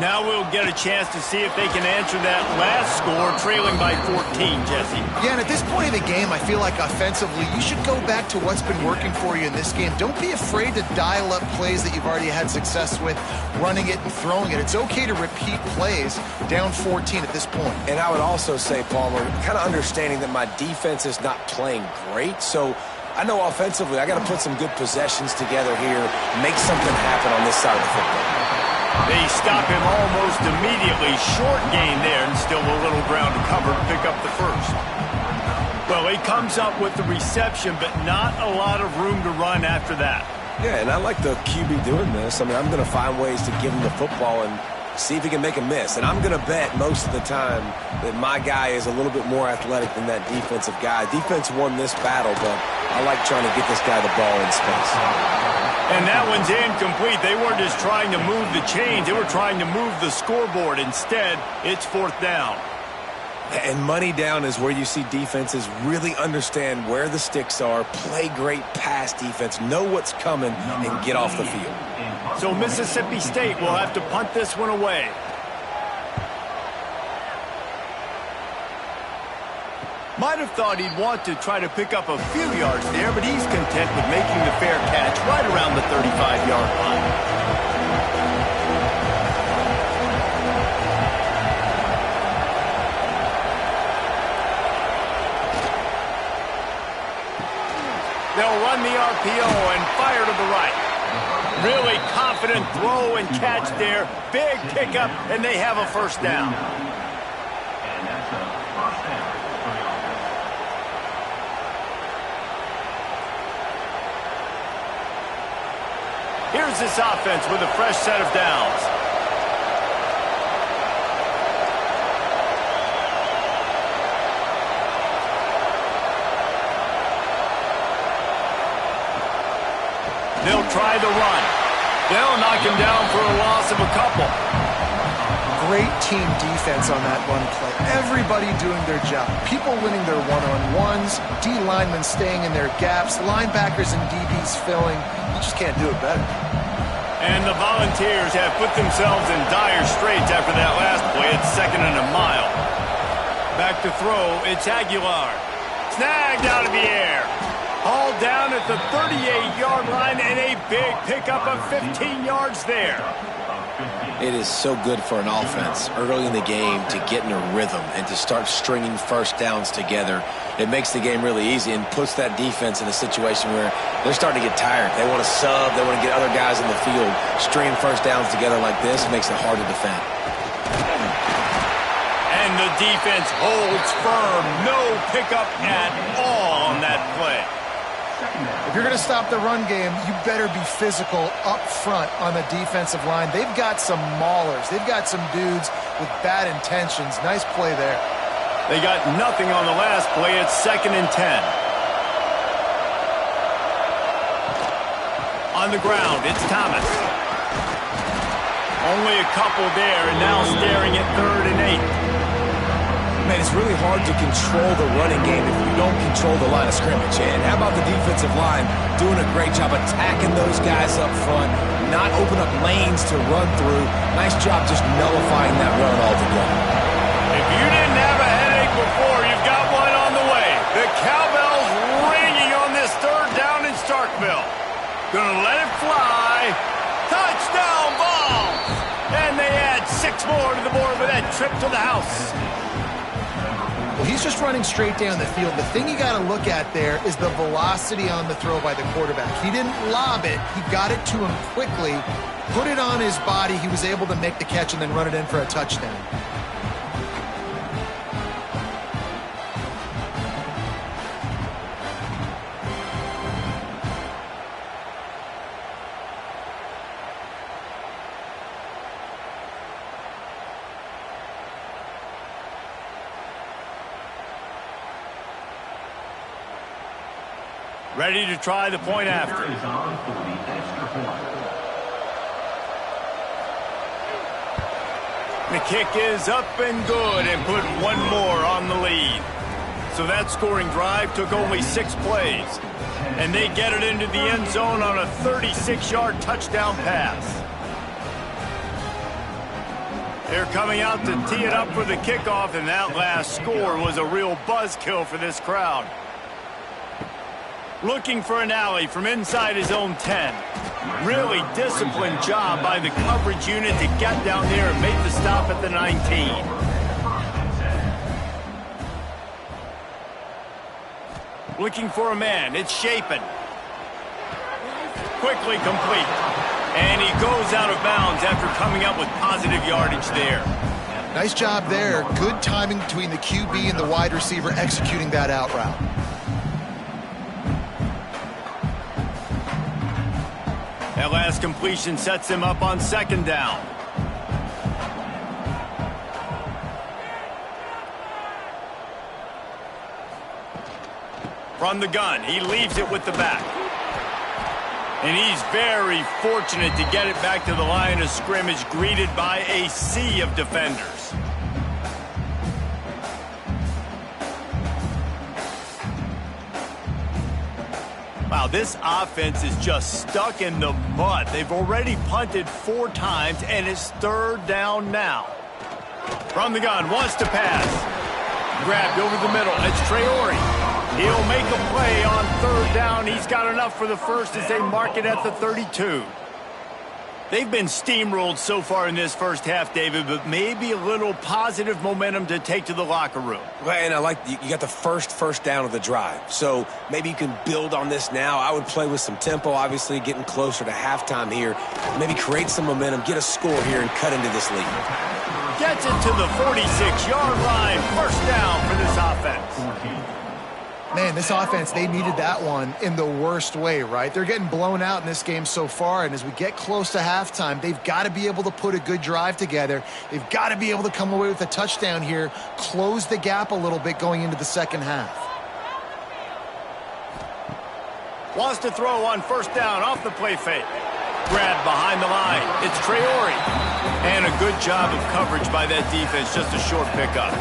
Now we'll get a chance to see if they can answer that last score, trailing by 14, Jesse. Yeah, and at this point in the game, I feel like offensively, you should go back to what's been working for you in this game. Don't be afraid to dial up plays that you've already had success with, running it and throwing it. It's okay to repeat plays down 14 at this point. And I would also say, Palmer, kind of understanding that my defense is not playing great, so I know offensively I got to put some good possessions together here, make something happen on this side of the football. They stop him almost immediately. Short gain there, and still a little ground to cover to pick up the first. Well, he comes up with the reception, but not a lot of room to run after that. Yeah, and I like the QB doing this. I mean, I'm going to find ways to give him the football and see if he can make a miss. And I'm going to bet most of the time that my guy is a little bit more athletic than that defensive guy. Defense won this battle, but I like trying to get this guy the ball in space. And that one's incomplete. They weren't just trying to move the chains. They were trying to move the scoreboard. Instead, it's 4th down. And money down is where you see defenses really understand where the sticks are, play great pass defense, know what's coming, and get off the field. So Mississippi State will have to punt this one away. Might have thought he'd want to try to pick up a few yards there, but he's content with making the fair catch right around the 35-yard line. They'll run the RPO and fire to the right. Really confident throw and catch there. Big pickup, and they have a 1st down. Here's this offense with a fresh set of downs. They'll try the run. They'll knock him down for a loss of a couple. Great team defense on that run play. Everybody doing their job. People winning their one-on-ones, D linemen staying in their gaps, linebackers and DBs filling. You just can't do it better. And the Volunteers have put themselves in dire straits after that last play. It's 2nd and a mile. Back to throw. It's Aguilar. Snagged out of the air. Hauled down at the 38-yard line, and a big pickup of 15 yards there. It is so good for an offense early in the game to get in a rhythm and to start stringing 1st downs together. It makes the game really easy and puts that defense in a situation where they're starting to get tired. They want to sub. They want to get other guys in the field. Stringing 1st downs together like this makes it hard to defend. And the defense holds firm. No pickup at all on that play. If you're going to stop the run game, you better be physical up front on the defensive line. They've got some maulers. They've got some dudes with bad intentions. Nice play there. They got nothing on the last play. It's 2nd and 10. On the ground, it's Thomas. Only a couple there, and now staring at 3rd and 8. Man, it's really hard to control the running game if you don't control the line of scrimmage. And how about the defensive line doing a great job attacking those guys up front, not open up lanes to run through. Nice job just nullifying that run altogether. If you didn't have a headache before, you've got one on the way. The cowbell's ringing on this 3rd down in Starkville. Gonna let it fly. Touchdown ball! And they add 6 more to the board with that trip to the house. Well, he's just running straight down the field. The thing you got to look at there is the velocity on the throw by the quarterback. He didn't lob it. He got it to him quickly, put it on his body. He was able to make the catch and then run it in for a touchdown. Ready to try the point after. The kick is up and good and put one more on the lead. So that scoring drive took only 6 plays. And they get it into the end zone on a 36-yard touchdown pass. They're coming out to tee it up for the kickoff, and that last score was a real buzzkill for this crowd. Looking for an alley from inside his own 10. Really disciplined job by the coverage unit to get down there and make the stop at the 19. Looking for a man. It's Shapen. Quickly complete. And he goes out of bounds after coming up with positive yardage there. Nice job there. Good timing between the QB and the wide receiver executing that out route. That last completion sets him up on 2nd down. From the gun, he leaves it with the back. And he's very fortunate to get it back to the line of scrimmage, greeted by a sea of defenders. Wow, this offense is just stuck in the mud. They've already punted 4 times, and it's 3rd down now. From the gun, wants to pass. Grabbed over the middle. It's Traore. He'll make a play on 3rd down. He's got enough for the first as they mark it at the 32. They've been steamrolled so far in this first half, David, but maybe a little positive momentum to take to the locker room. Well, and I like you got the first down of the drive, so maybe you can build on this now. I would play with some tempo, obviously getting closer to halftime here. Maybe create some momentum, get a score here, and cut into this lead. Gets it to the 46-yard line. 1st down for this offense. Man, this offense, they needed that one in the worst way, right? They're getting blown out in this game so far, and as we get close to halftime, they've got to be able to put a good drive together. They've got to be able to come away with a touchdown here, close the gap a little bit going into the 2nd half. Wants to throw on 1st down off the play fake. Grabbed behind the line. It's Traore. And a good job of coverage by that defense, just a short pickup.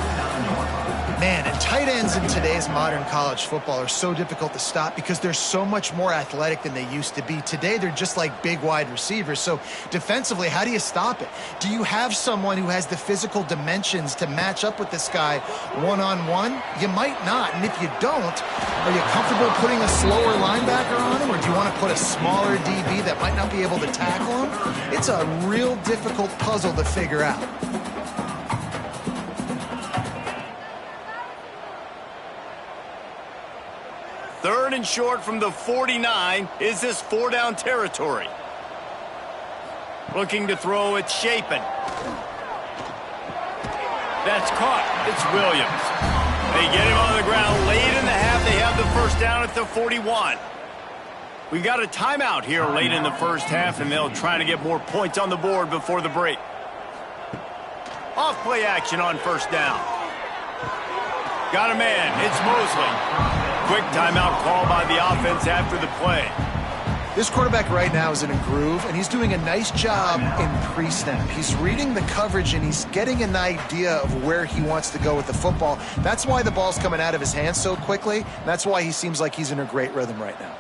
Man, and tight ends in today's modern college football are so difficult to stop because they're so much more athletic than they used to be. Today, they're just like big wide receivers. So defensively, how do you stop it? Do you have someone who has the physical dimensions to match up with this guy one-on-one? You might not. And if you don't, are you comfortable putting a slower linebacker on him? Or do you want to put a smaller DB that might not be able to tackle him? It's a real difficult puzzle to figure out. Third and short from the 49. Is this 4-down territory? Looking to throw, it's Shapen. That's caught. It's Williams. They get him on the ground late in the half. They have the 1st down at the 41. We got a timeout here late in the first half, and they'll try to get more points on the board before the break. Off play action on 1st down. Got a man. It's Mosley. Quick timeout call by the offense after the play. This quarterback right now is in a groove, and he's doing a nice job in pre-snap. He's reading the coverage, and he's getting an idea of where he wants to go with the football. That's why the ball's coming out of his hands so quickly. That's why he seems like he's in a great rhythm right now.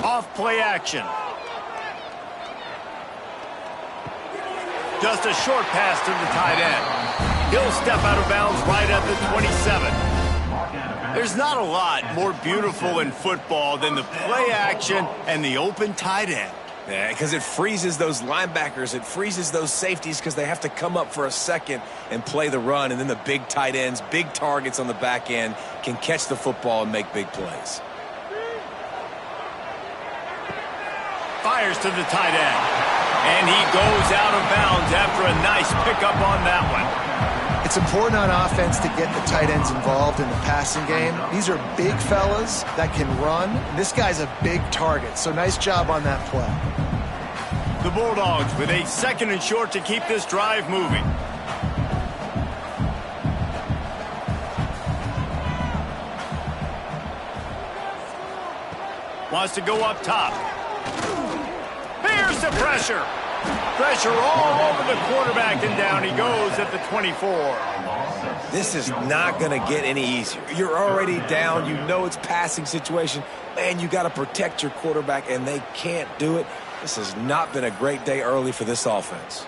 Off play action. Just a short pass to the tight end. He'll step out of bounds right at the 27. There's not a lot more beautiful in football than the play action and the open tight end. Yeah, because it freezes those linebackers. It freezes those safeties because they have to come up for a second and play the run. And then the big tight ends, big targets on the back end can catch the football and make big plays. Fires to the tight end. And he goes out of bounds after a nice pickup on that one. It's important on offense to get the tight ends involved in the passing game. These are big fellas that can run. This guy's a big target, so nice job on that play. The Bulldogs with a 2nd and short to keep this drive moving. Wants to go up top. Here's the pressure. Pressure all over the quarterback, and down he goes at the 24. This is not going to get any easier. You're already down. You know it's passing situation. Man, you got to protect your quarterback, and they can't do it. This has not been a great day early for this offense.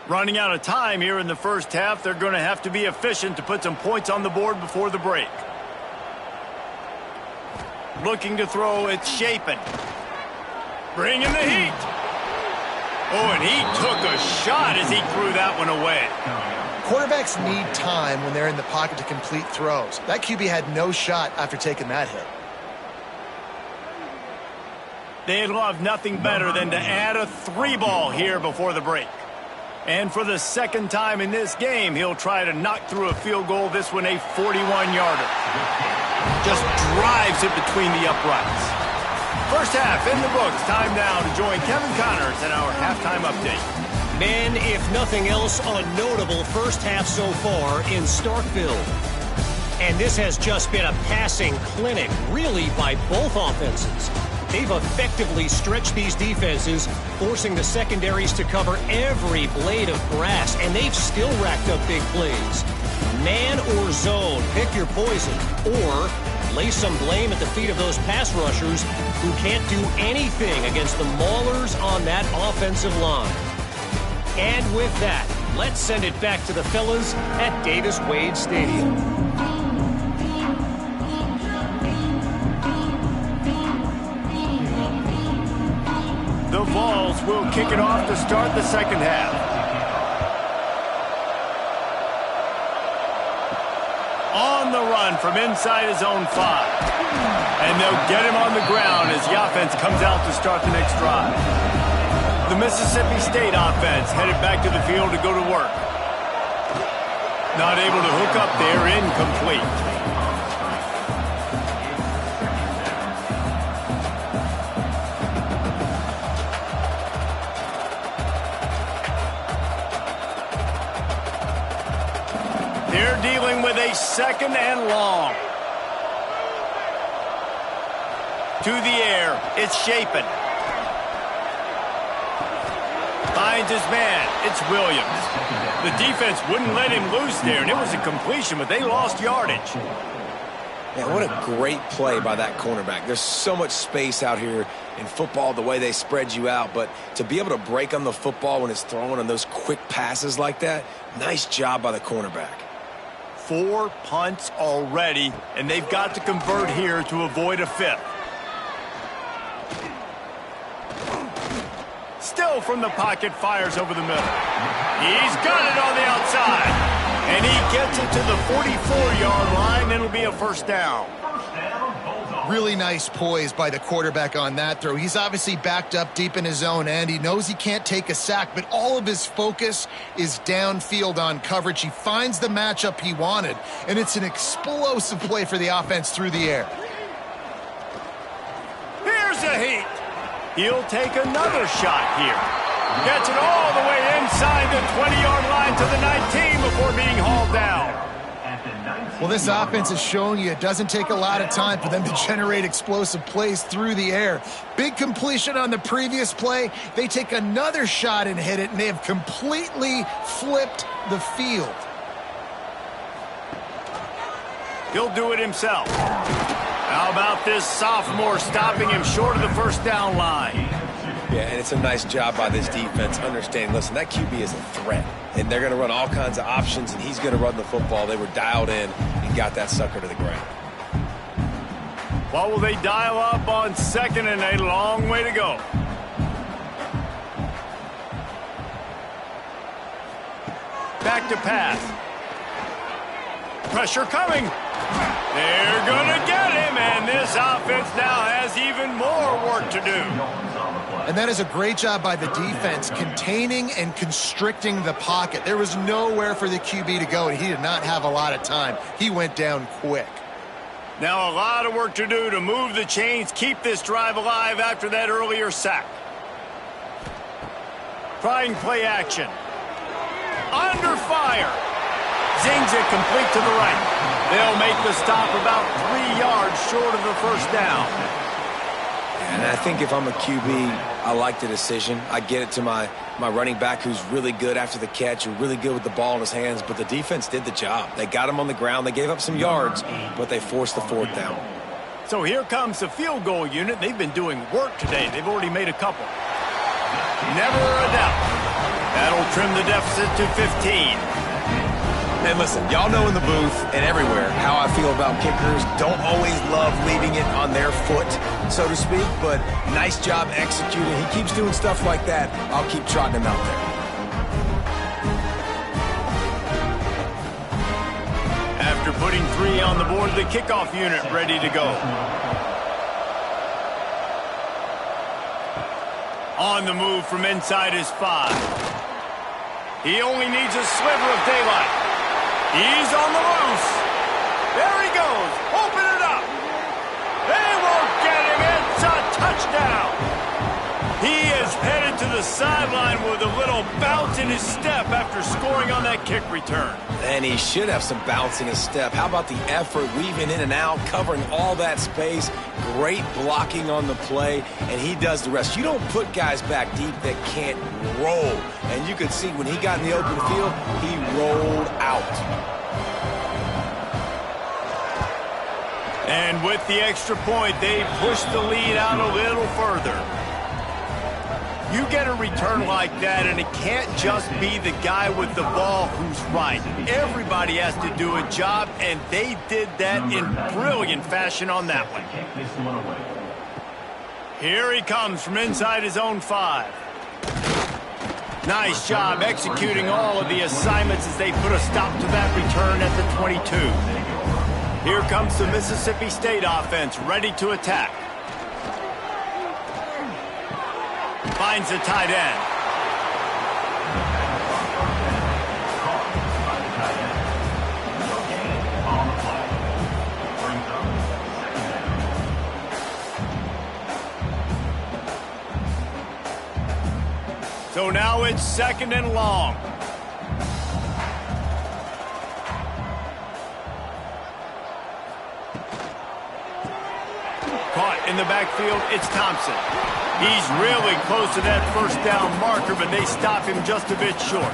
Running out of time here in the first half. They're going to have to be efficient to put some points on the board before the break. Looking to throw, it's Shapen. Bringing the heat. Oh, and he took a shot as he threw that one away. Quarterbacks need time when they're in the pocket to complete throws. That QB had no shot after taking that hit. They'd love nothing better than to add a 3-ball here before the break. And for the 2nd time in this game, he'll try to knock through a field goal. This one a 41-yarder. Just drives it between the uprights. First half in the books. Time now to join Kevin Connors in our halftime update. Men, if nothing else, a notable first half so far in Starkville. And this has just been a passing clinic, really, by both offenses. They've effectively stretched these defenses, forcing the secondaries to cover every blade of grass, and they've still racked up big plays. Man or zone, pick your poison, or lay some blame at the feet of those pass rushers who can't do anything against the maulers on that offensive line. And with that, let's send it back to the fellas at Davis-Wade Stadium. The Vols will kick it off to start the second half. On the run from inside his own 5. And they'll get him on the ground as the offense comes out to start the next drive. The Mississippi State offense headed back to the field to go to work. Not able to hook up there, incomplete. They're dealing with a 2nd and long. To the air, it's Shapen. Finds his man, it's Williams. The defense wouldn't let him loose there, and it was a completion, but they lost yardage. Man, what a great play by that cornerback. There's so much space out here in football, the way they spread you out, but to be able to break on the football when it's thrown on those quick passes like that, nice job by the cornerback. 4 punts already, and they've got to convert here to avoid a 5th. Still from the pocket, fires over the middle. He's got it on the outside, and he gets it to the 44-yard line. It'll be a first down. Really nice poise by the quarterback on that throw. He's obviously backed up deep in his own end. He knows he can't take a sack, but all of his focus is downfield on coverage. He finds the matchup he wanted, and it's an explosive play for the offense through the air. Here's a heat. He'll take another shot here. Gets it all the way inside. the 20-yard line to the 19 before being hauled down. Well, this offense is showing you it doesn't take a lot of time for them to generate explosive plays through the air. Big completion on the previous play. They take another shot and hit it, and they have completely flipped the field. He'll do it himself. How about this sophomore stopping him short of the first down line? Yeah, and it's a nice job by this defense understanding, listen, that QB is a threat, and they're going to run all kinds of options, and he's going to run the football. They were dialed in and got that sucker to the ground. What will they dial up on 2nd and a long way to go? Back to pass. Pressure coming. They're going to get him, and this offense now has even more work to do. And that is a great job by the defense, containing and constricting the pocket. There was nowhere for the QB to go, and he did not have a lot of time. He went down quick. Now a lot of work to do to move the chains, keep this drive alive after that earlier sack. Trying play action. Under fire. Zings it complete to the right. They'll make the stop about 3 yards short of the first down. And I think if I'm a QB, I like the decision. I get it to my running back who's really good after the catch, who's really good with the ball in his hands, but the defense did the job. They got him on the ground. They gave up some yards, but they forced the 4th down. So here comes the field goal unit. They've been doing work today. They've already made a couple. Never a doubt. That'll trim the deficit to 15. And listen, y'all know in the booth and everywhere how I feel about kickers. Don't always love leaving it on their foot, so to speak, but nice job executing. He keeps doing stuff like that. I'll keep trotting him out there. After putting 3 on the board, the kickoff unit ready to go. On the move from inside his 5. He only needs a sliver of daylight. He's on the loose. There he goes. Open it up. They won't get him. It's a touchdown. He is headed to the sideline with a little bounce in his step after scoring on that kick return. And he should have some bounce in his step. How about the effort, weaving in and out, covering all that space. Great blocking on the play, and he does the rest. You don't put guys back deep that can't roll. And you could see when he got in the open field, he rolled out. And with the extra point, they push the lead out a little further. You get a return like that, and it can't just be the guy with the ball who's right. Everybody has to do a job, and they did that in brilliant fashion on that one. Here he comes from inside his own 5. Nice job executing all of the assignments as they put a stop to that return at the 22. Here comes the Mississippi State offense, ready to attack. Finds the tight end. So now it's 2nd and long. Caught in the backfield, it's Thompson. He's really close to that first down marker, but they stop him just a bit short.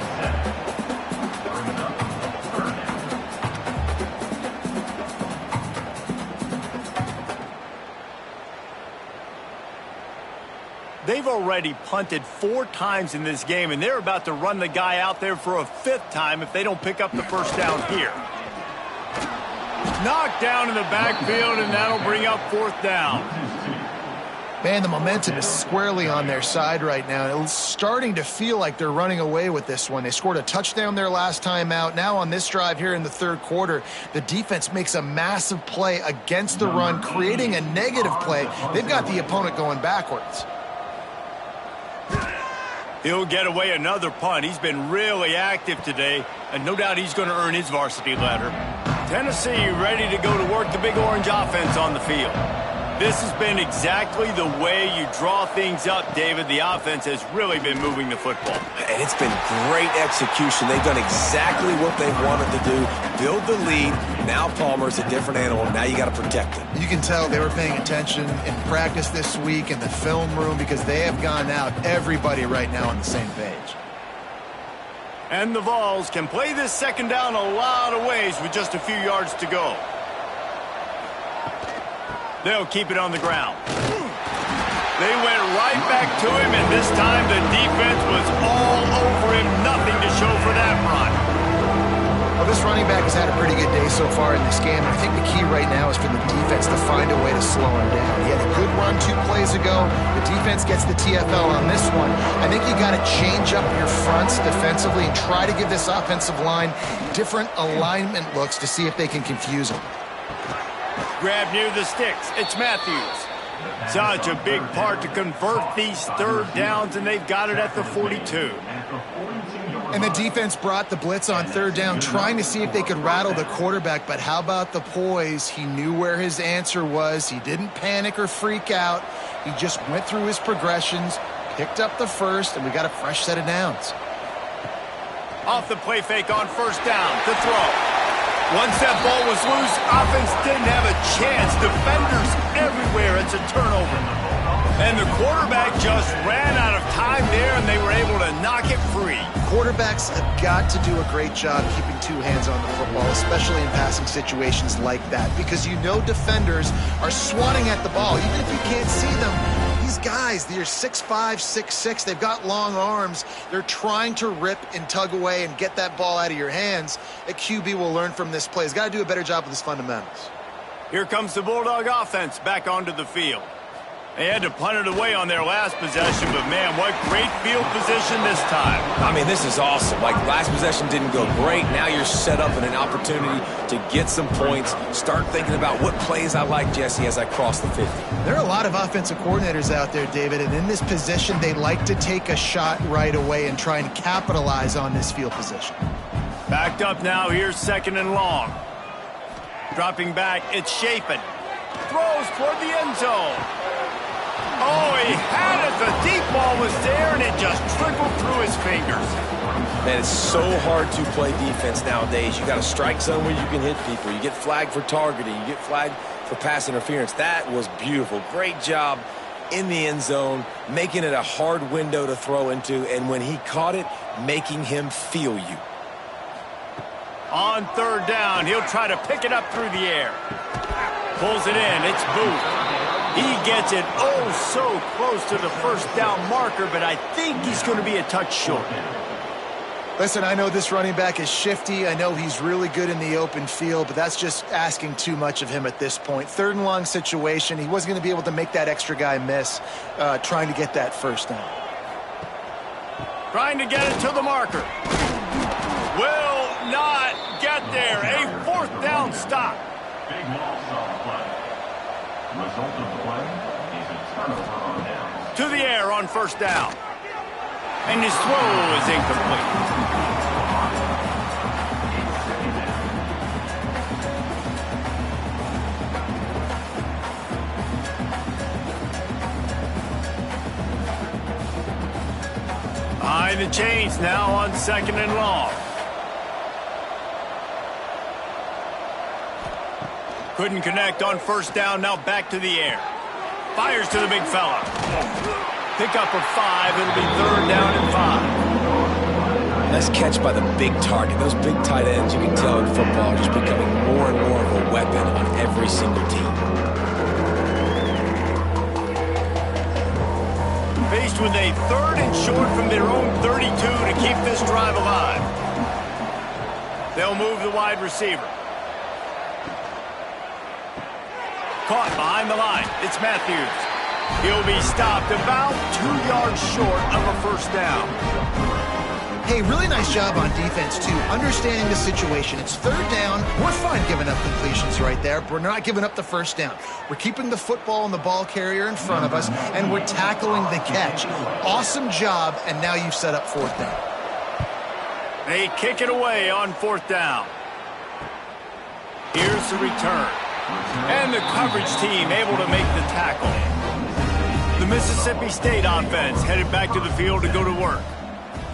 They've already punted 4 times in this game, and they're about to run the guy out there for a 5th time if they don't pick up the first down here. Knocked down in the backfield, and that'll bring up 4th down. Man, the momentum is squarely on their side right now. It's starting to feel like they're running away with this one. They scored a touchdown their last time out. Now on this drive here in the 3rd quarter, the defense makes a massive play against the run, creating a negative play. They've got the opponent going backwards. He'll get away another punt. He's been really active today, and no doubt he's going to earn his varsity letter. Tennessee ready to go to work the Big Orange offense on the field. This has been exactly the way you draw things up, David. The offense has really been moving the football. And it's been great execution. They've done exactly what they've wanted to do. Build the lead. Now Palmer's a different animal. Now you got to protect him. You can tell they were paying attention in practice this week in the film room because they have gone out, everybody right now on the same page. And the Vols can play this second down a lot of ways with just a few yards to go. They'll keep it on the ground. They went right back to him, and this time the defense was all over him. Nothing to show for that run. Well, this running back has had a pretty good day so far in this game. I think the key right now is for the defense to find a way to slow him down. He had a good run 2 plays ago. The defense gets the TFL on this one. I think you got to change up your fronts defensively and try to give this offensive line different alignment looks to see if they can confuse him. Grab near the sticks. It's Matthews. Such a big part to convert these third downs, and they've got it at the 42. And the defense brought the blitz on third down, trying to see if they could rattle the quarterback. But how about the poise? He knew where his answer was. He didn't panic or freak out. He just went through his progressions, picked up the first, and we got a fresh set of downs. Off the play fake on first down to throw. Once that ball was loose, offense didn't have a chance. Defenders everywhere. It's a turnover. And the quarterback just ran out of time there, and they were able to knock it free. Quarterbacks have got to do a great job keeping 2 hands on the football, especially in passing situations like that, because you know defenders are swatting at the ball. Even if you can't see them, these guys, they're 6'5", 6'6", they've got long arms. They're trying to rip and tug away and get that ball out of your hands. A QB will learn from this play. He's got to do a better job with his fundamentals. Here comes the Bulldog offense back onto the field. They had to punt it away on their last possession, but man, what great field position this time. I mean, this is awesome. Like, last possession didn't go great. Now you're set up in an opportunity to get some points. Start thinking about what plays I like, Jesse, as I cross the 50. There are a lot of offensive coordinators out there, David, and in this position, they like to take a shot right away and try and capitalize on this field position. Backed up now, here's second and long. Dropping back, it's Chapin. Throws toward the end zone. Oh, he had it. The deep ball was there, and it just trickled through his fingers. Man, it's so hard to play defense nowadays. You got to strike zone where you can hit people. You get flagged for targeting. You get flagged for pass interference. That was beautiful. Great job in the end zone, making it a hard window to throw into, and when he caught it, making him feel you. On third down, he'll try to pick it up through the air. Pulls it in. It's Booth. He gets it oh so close to the first down marker, but I think he's going to be a touch short. Listen, I know this running back is shifty. I know he's really good in the open field, but that's just asking too much of him at this point. Third and long situation. He wasn't going to be able to make that extra guy miss trying to get that first down. Trying to get it to the marker. Will not get there. A fourth down stop. Big loss on the play. Result of the play is a turnover on downs. To the air on first down. And his throw is incomplete. Behind the chains now on second and long. Couldn't connect on first down, now back to the air. Fires to the big fella. Pick up of 5, it'll be third down and 5. Nice catch by the big target. Those big tight ends, you can tell in football, are just becoming more and more of a weapon on every single team. Faced with a third and short from their own 32 to keep this drive alive. They'll move the wide receiver. Caught behind the line. It's Matthews. He'll be stopped about 2 yards short of a first down. Hey, really nice job on defense, too, understanding the situation. It's third down. We're fine giving up completions right there, but we're not giving up the first down. We're keeping the football and the ball carrier in front of us, and we're tackling the catch. Awesome job, and now you've set up fourth down. They kick it away on fourth down. Here's the return. And the coverage team able to make the tackle. The Mississippi State offense headed back to the field to go to work.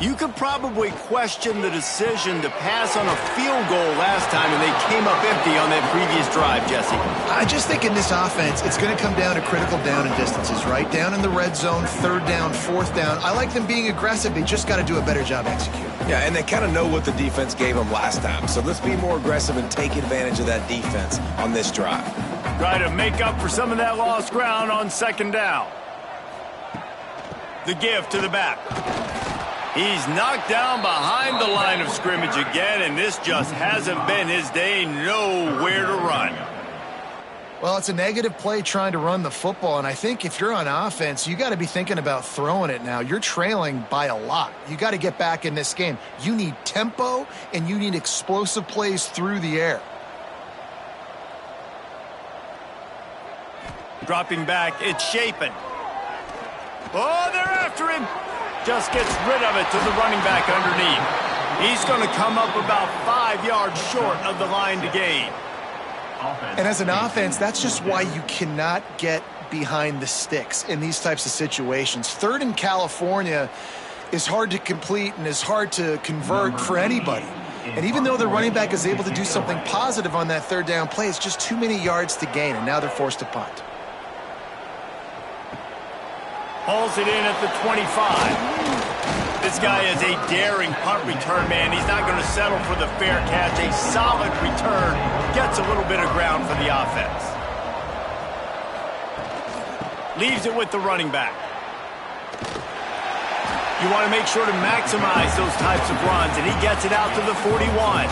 You could probably question the decision to pass on a field goal last time, and they came up empty on that previous drive, Jesse. I just think in this offense, it's going to come down to critical down and distances, right? Down in the red zone, third down, fourth down. I like them being aggressive. They just got to do a better job executing. Yeah, and they kind of know what the defense gave them last time. So let's be more aggressive and take advantage of that defense on this drive. Try to make up for some of that lost ground on second down. The give to the back. He's knocked down behind the line of scrimmage again, and this just hasn't been his day. Nowhere to run. Well, it's a negative play trying to run the football, and I think if you're on offense, you got to be thinking about throwing it now. You're trailing by a lot. You got to get back in this game. You need tempo, and you need explosive plays through the air. Dropping back, it's Shapen. Oh, they're after him. Just gets rid of it to the running back underneath. He's going to come up about 5 yards short of the line to gain. And as an offense, that's just why you cannot get behind the sticks in these types of situations. Third in California is hard to complete and is hard to convert for anybody. And even though the running back is able to do something positive on that third down play, it's just too many yards to gain, and now they're forced to punt. Hauls it in at the 25. This guy is a daring punt return man. He's not going to settle for the fair catch. A solid return gets a little bit of ground for the offense. Leaves it with the running back. You want to make sure to maximize those types of runs, and he gets it out to the 41.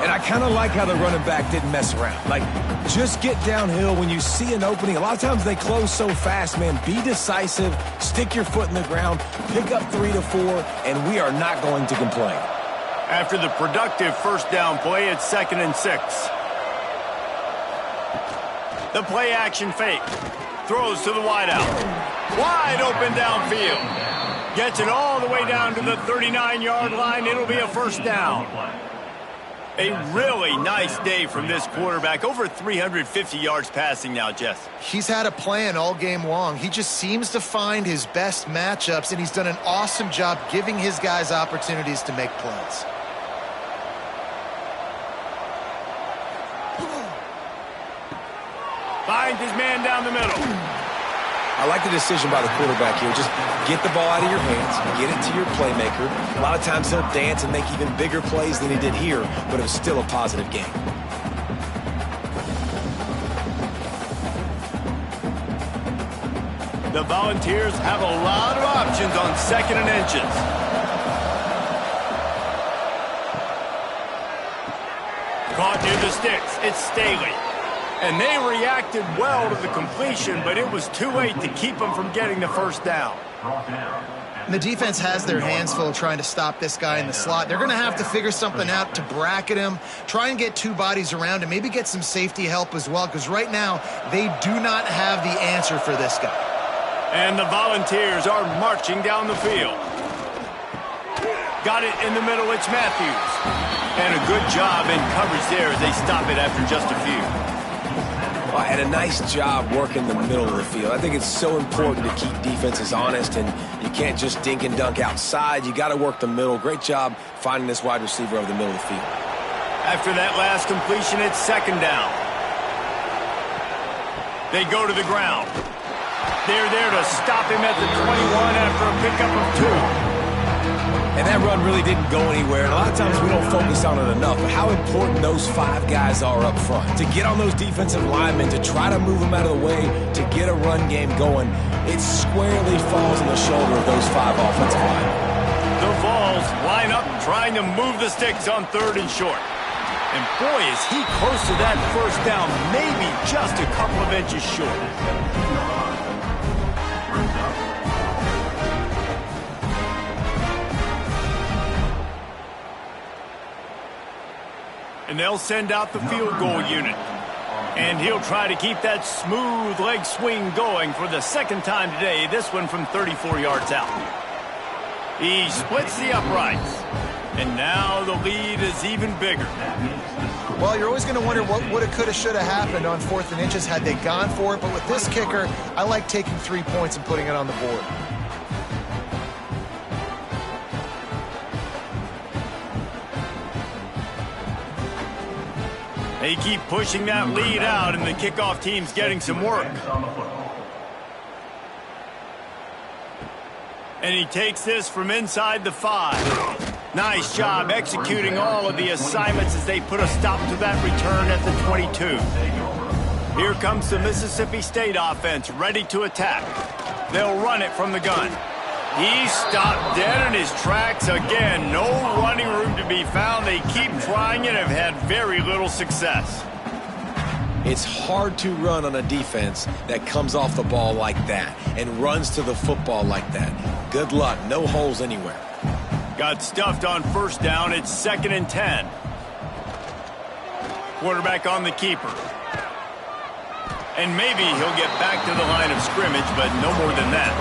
And I kind of like how the running back didn't mess around. Like, just get downhill when you see an opening. A lot of times they close so fast, man. Be decisive, stick your foot in the ground, pick up 3 to 4, and we are not going to complain. After the productive first down play, it's 2nd and 6. The play action fake. Throws to the wideout. Wide open downfield. Gets it all the way down to the 39-yard line. It'll be a first down. A really nice day from this quarterback. Over 350 yards passing now, Jess. He's had a plan all game long. He just seems to find his best matchups, and he's done an awesome job giving his guys opportunities to make plays. Finds his man down the middle. I like the decision by the quarterback here. Just get the ball out of your hands, get it to your playmaker. A lot of times he'll dance and make even bigger plays than he did here, but it was still a positive game. The Volunteers have a lot of options on 2nd and inches. Caught near the sticks. It's Staley. And they reacted well to the completion, but it was too late to keep them from getting the first down. And the defense has their hands full trying to stop this guy in the slot. They're going to have to figure something out to bracket him, try and get 2 bodies around him, maybe get some safety help as well, because right now they do not have the answer for this guy. And the Volunteers are marching down the field. Got it in the middle, it's Matthews. And a good job in coverage there as they stop it after just a few. Well, and a nice job working the middle of the field. I think it's so important to keep defenses honest, and you can't just dink and dunk outside. You got to work the middle. Great job finding this wide receiver over the middle of the field. After that last completion, it's 2nd down. They go to the ground. They're there to stop him at the 21 after a pickup of 2. And that run really didn't go anywhere. And a lot of times we don't focus on it enough. But how important those 5 guys are up front. To get on those defensive linemen, to try to move them out of the way, to get a run game going, it squarely falls on the shoulder of those 5 offensive linemen. The Vols line up trying to move the sticks on 3rd and short. And boy, is he close to that first down, maybe just a couple of inches short. And they'll send out the field goal unit. And he'll try to keep that smooth leg swing going for the 2nd time today, this one from 34 yards out. He splits the uprights. And now the lead is even bigger. Well, you're always going to wonder what woulda, coulda, shoulda happened on 4th and inches had they gone for it. But with this kicker, I like taking 3 points and putting it on the board. They keep pushing that lead out, and the kickoff team's getting some work. And he takes this from inside the 5. Nice job executing all of the assignments as they put a stop to that return at the 22. Here comes the Mississippi State offense, ready to attack. They'll run it from the gun. He stopped dead in his tracks again. No running room to be found. They keep trying and have had very little success. It's hard to run on a defense that comes off the ball like that and runs to the football like that. Good luck. No holes anywhere. Got stuffed on 1st down. It's 2nd and 10. Quarterback on the keeper. And maybe he'll get back to the line of scrimmage, but no more than that.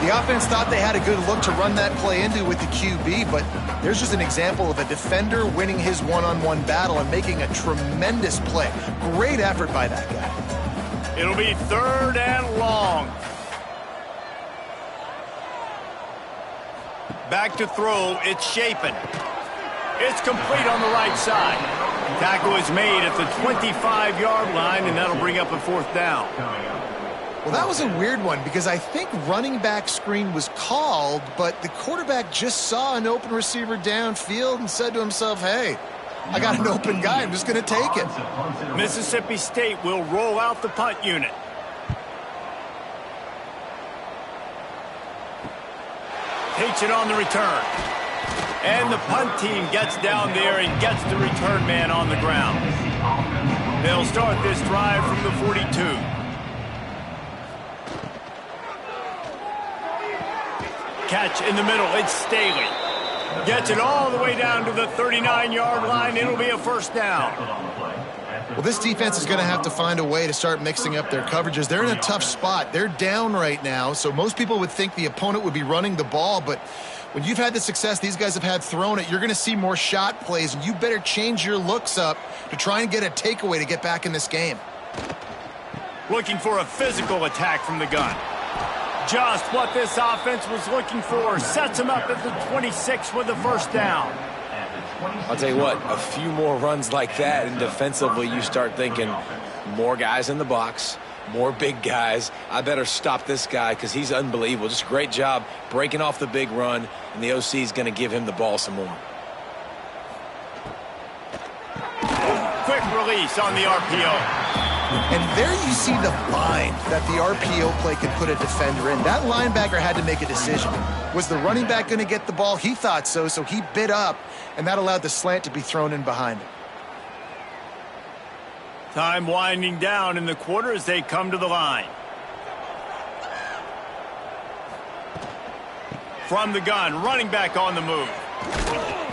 The offense thought they had a good look to run that play into with the QB, but there's just an example of a defender winning his one-on-one battle and making a tremendous play. Great effort by that guy. It'll be 3rd and long. Back to throw. It's Shapen. It's complete on the right side. Tackle is made at the 25-yard line, and that'll bring up a 4th down. Well, that was a weird one because I think running back screen was called, but the quarterback just saw an open receiver downfield and said to himself, hey, I got an open guy. I'm just going to take it. Mississippi State will roll out the punt unit. Takes it on the return. And the punt team gets down there and gets the return man on the ground. They'll start this drive from the 42. Catch in the middle. It's Staley. Gets it all the way down to the 39-yard line. It'll be a 1st down. Well, this defense is going to have to find a way to start mixing up their coverages. They're in a tough spot. They're down right now, so most people would think the opponent would be running the ball, but when you've had the success these guys have had throwing it, you're going to see more shot plays, and you better change your looks up to try and get a takeaway to get back in this game. Looking for a physical attack from the gun. Just what this offense was looking for. Sets him up at the 26 with the 1st down. I'll tell you what, a few more runs like that, and defensively you start thinking more guys in the box, more big guys. I better stop this guy because he's unbelievable. Just great job breaking off the big run, and the OC is going to give him the ball some more. Quick release on the RPO. And there you see the bind that the RPO play could put a defender in. That linebacker had to make a decision. Was the running back going to get the ball? He thought so, so he bit up, and that allowed the slant to be thrown in behind him. Time winding down in the quarter as they come to the line. From the gun, running back on the move.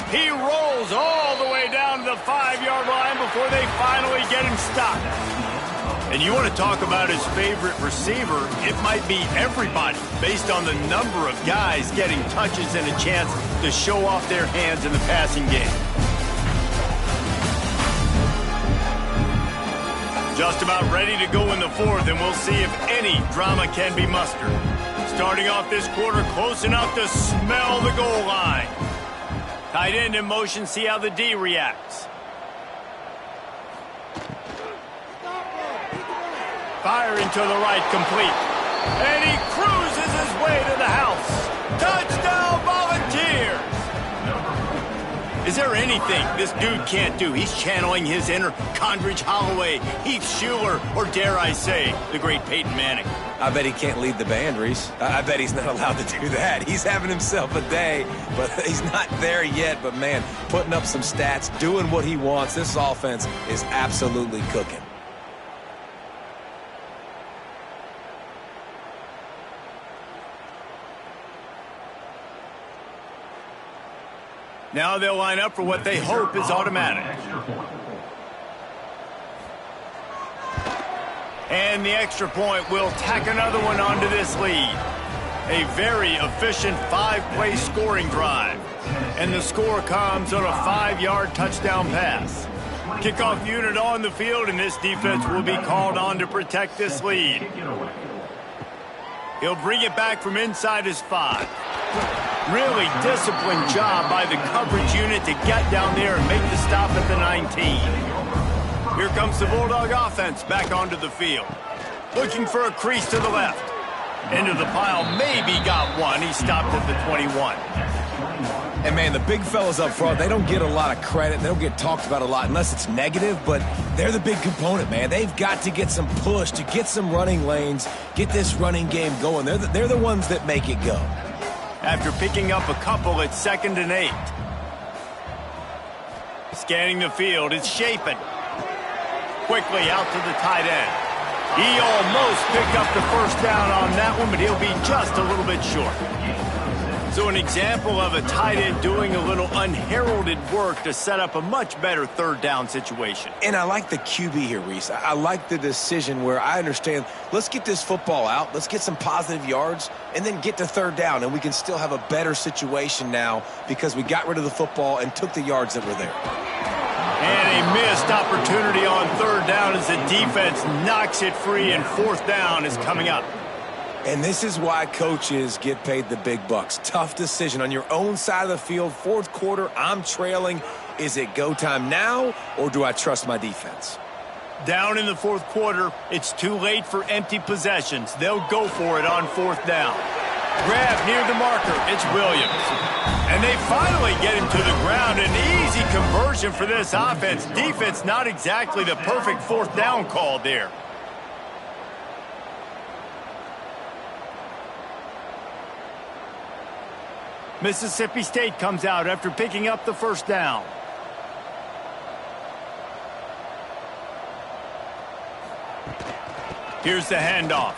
He rolls all the way down to the 5-yard line before they finally get him stopped. And you want to talk about his favorite receiver, it might be everybody based on the number of guys getting touches and a chance to show off their hands in the passing game. Just about ready to go in the 4th, and we'll see if any drama can be mustered. Starting off this quarter close enough to smell the goal line. Tight end in motion, see how the D reacts. Firing to the right, complete. And he cruises his way to the house. Touchdown, Volunteers! Is there anything this dude can't do? He's channeling his inner Condridge Holloway, Heath Schuler, or dare I say, the great Peyton Manning. I bet he can't lead the band, Reese. I bet he's not allowed to do that. He's having himself a day, but he's not there yet. But, man, putting up some stats, doing what he wants. This offense is absolutely cooking. Now they'll line up for what they hope is automatic. And the extra point will tack another one onto this lead. A very efficient 5-play scoring drive. And the score comes on a 5-yard touchdown pass. Kickoff unit on the field, and this defense will be called on to protect this lead. He'll bring it back from inside his 5. Really disciplined job by the coverage unit to get down there and make the stop at the 19. Here comes the Bulldog offense back onto the field. Looking for a crease to the left. Into the pile, maybe got one. He stopped at the 21. And, man, the big fellas up front, they don't get a lot of credit. They don't get talked about a lot unless it's negative, but they're the big component, man. They've got to get some push, to get some running lanes, get this running game going. They're the ones that make it go. After picking up a couple at 2nd and 8. Scanning the field, it's Chapin. Quickly out to the tight end. He almost picked up the first down on that one, but he'll be just a little bit short. So an example of a tight end doing a little unheralded work to set up a much better 3rd down situation. And I like the QB here, Reese. I like the decision where I understand, let's get this football out, let's get some positive yards, and then get to 3rd down, and we can still have a better situation now because we got rid of the football and took the yards that were there. And a missed opportunity on 3rd down as the defense knocks it free, and 4th down is coming up. And this is why coaches get paid the big bucks. Tough decision on your own side of the field. 4th quarter, I'm trailing. Is it go time now, or do I trust my defense? Down in the 4th quarter, it's too late for empty possessions. They'll go for it on 4th down. Grab near the marker. It's Williams. And they finally get him to the ground. An easy conversion for this offense. Defense not exactly the perfect 4th down call there. Mississippi State comes out after picking up the 1st down. Here's the handoff.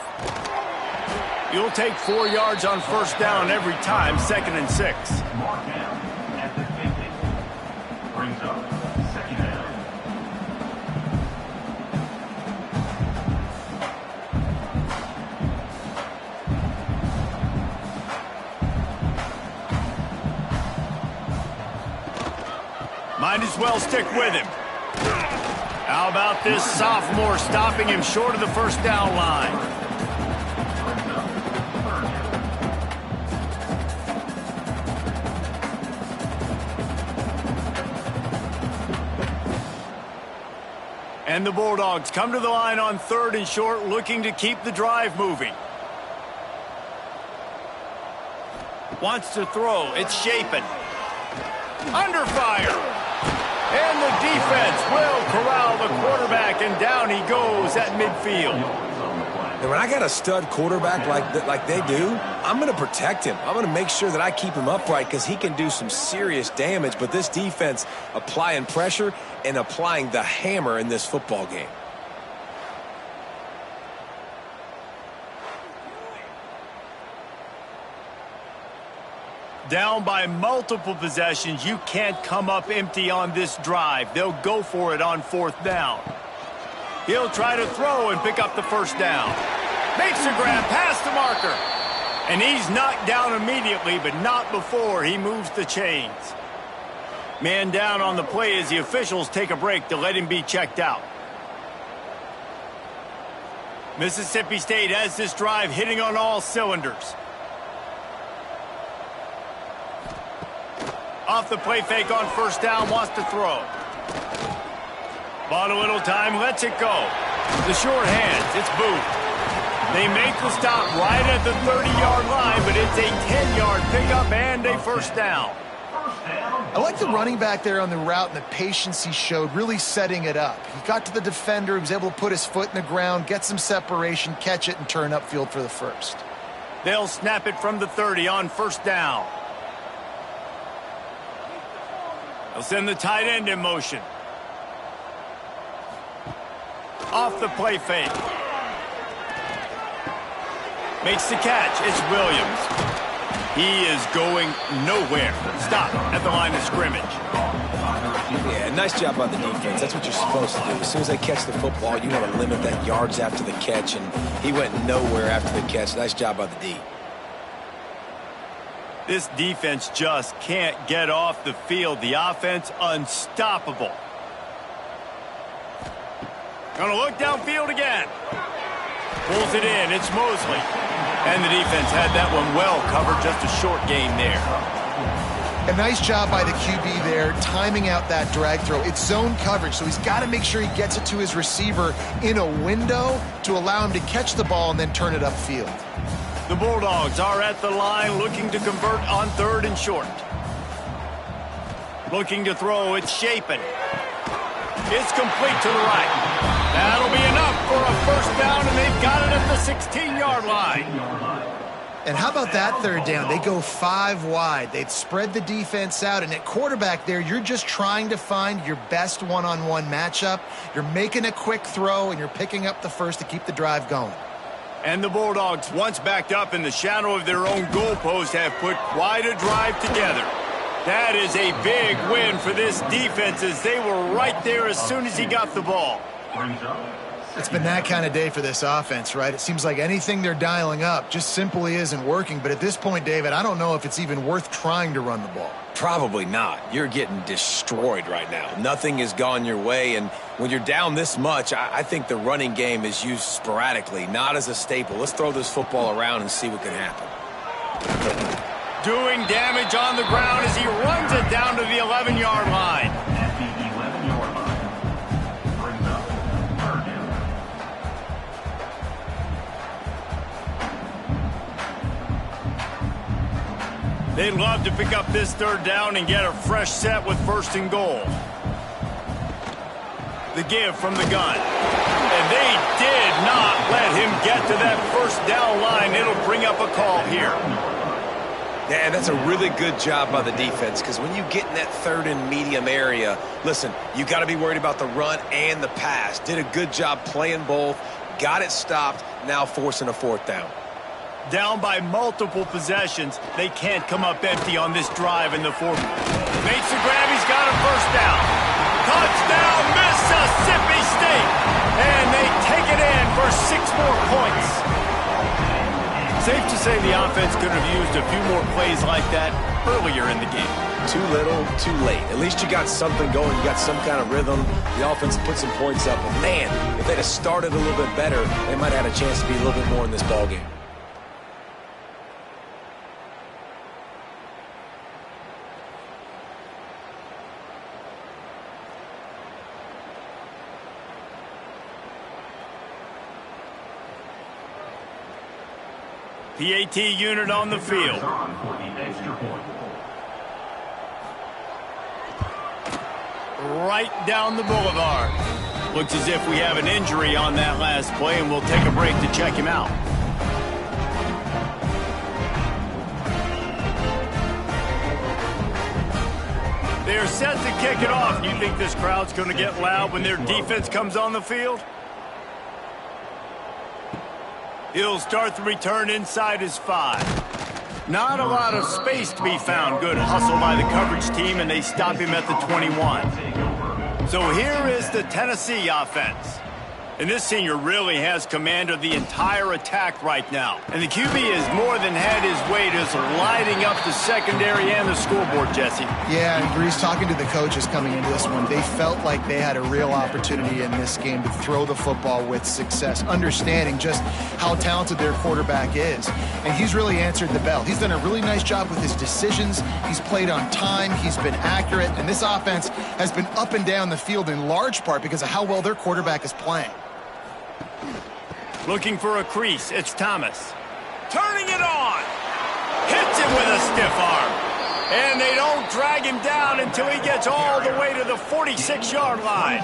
You'll take 4 yards on 1st down every time, 2nd and 6. Mark down at the 50. Brings up 2nd down. Might as well stick with him. How about this sophomore stopping him short of the 1st down line? And the Bulldogs come to the line on 3rd and short, looking to keep the drive moving. Wants to throw. It's Chapin. Under fire. And the defense will corral the quarterback, and down he goes at midfield. And when I got a stud quarterback like they do, I'm going to protect him. I'm going to make sure that I keep him upright because he can do some serious damage. But this defense applying pressure and applying the hammer in this football game. Down by multiple possessions, you can't come up empty on this drive. They'll go for it on 4th down. He'll try to throw and pick up the 1st down. Makes a grab past the marker. And he's knocked down immediately, but not before he moves the chains. Man down on the play as the officials take a break to let him be checked out. Mississippi State has this drive hitting on all cylinders. Off the play fake on 1st down, wants to throw. Bought a little time, lets it go. The short hands, it's Booth. They make the stop right at the 30-yard line, but it's a 10-yard pickup and a 1st down. I like the running back there on the route and the patience he showed, really setting it up. He got to the defender, he was able to put his foot in the ground, get some separation, catch it, and turn upfield for the 1st. They'll snap it from the 30 on 1st down. They'll send the tight end in motion. Off the play fake. Makes the catch. It's Williams. He is going nowhere. Stop at the line of scrimmage. Yeah, nice job by the defense. That's what you're supposed to do. As soon as they catch the football, you want to limit that yards after the catch, and he went nowhere after the catch. Nice job by the D. This defense just can't get off the field. The offense unstoppable. Gonna look downfield again. Pulls it in. It's Mosley. And the defense had that one well covered. Just a short gain there. A nice job by the QB there, timing out that drag throw. It's zone coverage, so he's got to make sure he gets it to his receiver in a window to allow him to catch the ball and then turn it upfield. The Bulldogs are at the line looking to convert on 3rd and short. Looking to throw. It's Shapen. It's complete to the right. That'll be enough for a first down, and they've got it at the 16-yard line. And how about that 3rd down? They go 5 wide. They'd spread the defense out, and at quarterback there, you're just trying to find your best one-on-one matchup. You're making a quick throw, and you're picking up the first to keep the drive going. And the Bulldogs, once backed up in the shadow of their own goalpost, have put quite a drive together. That is a big win for this defense, as they were right there as soon as he got the ball. It's been that kind of day for this offense, right? It seems like anything they're dialing up just simply isn't working. But at this point, David, I don't know if it's even worth trying to run the ball. Probably not. You're getting destroyed right now. Nothing has gone your way, and when you're down this much, I think the running game is used sporadically, not as a staple. Let's throw this football around and see what can happen. Doing damage on the ground as he runs it down to the 11-yard line. At the 11-yard line, brings up 3rd down. They'd love to pick up this 3rd down and get a fresh set with 1st and goal. The give from the gun. And they did not let him get to that 1st down line. It'll bring up a call here. Yeah, that's a really good job by the defense, because when you get in that 3rd and medium area, listen, you got to be worried about the run and the pass. Did a good job playing both, got it stopped, now forcing a 4th down. Down by multiple possessions. They can't come up empty on this drive in the 4th. Makes the grab. He's got a 1st down. Touchdown, Mississippi State. And they take it in for 6 more points. Safe to say the offense could have used a few more plays like that earlier in the game. Too little, too late. At least you got something going. You got some kind of rhythm. The offense put some points up. But, man, if they'd have started a little bit better, they might have had a chance to be a little bit more in this ballgame. PAT unit on the field. On for the extra point. Right down the boulevard. Looks as if we have an injury on that last play, and we'll take a break to check him out. They are set to kick it off. Do you think this crowd's going to get loud when their defense comes on the field? He'll start the return inside his 5. Not a lot of space to be found. Good hustle by the coverage team, and they stop him at the 21. So here is the Tennessee offense. And this senior really has command of the entire attack right now. And the QB has more than had his way just lighting up the secondary and the scoreboard, Jesse. Yeah, and Grease, talking to the coaches coming into this one, they felt like they had a real opportunity in this game to throw the football with success, understanding just how talented their quarterback is. And he's really answered the bell. He's done a really nice job with his decisions. He's played on time. He's been accurate. And this offense has been up and down the field in large part because of how well their quarterback is playing. Looking for a crease. It's Thomas. Turning it on. Hits him with a stiff arm. And they don't drag him down until he gets all the way to the 46-yard line.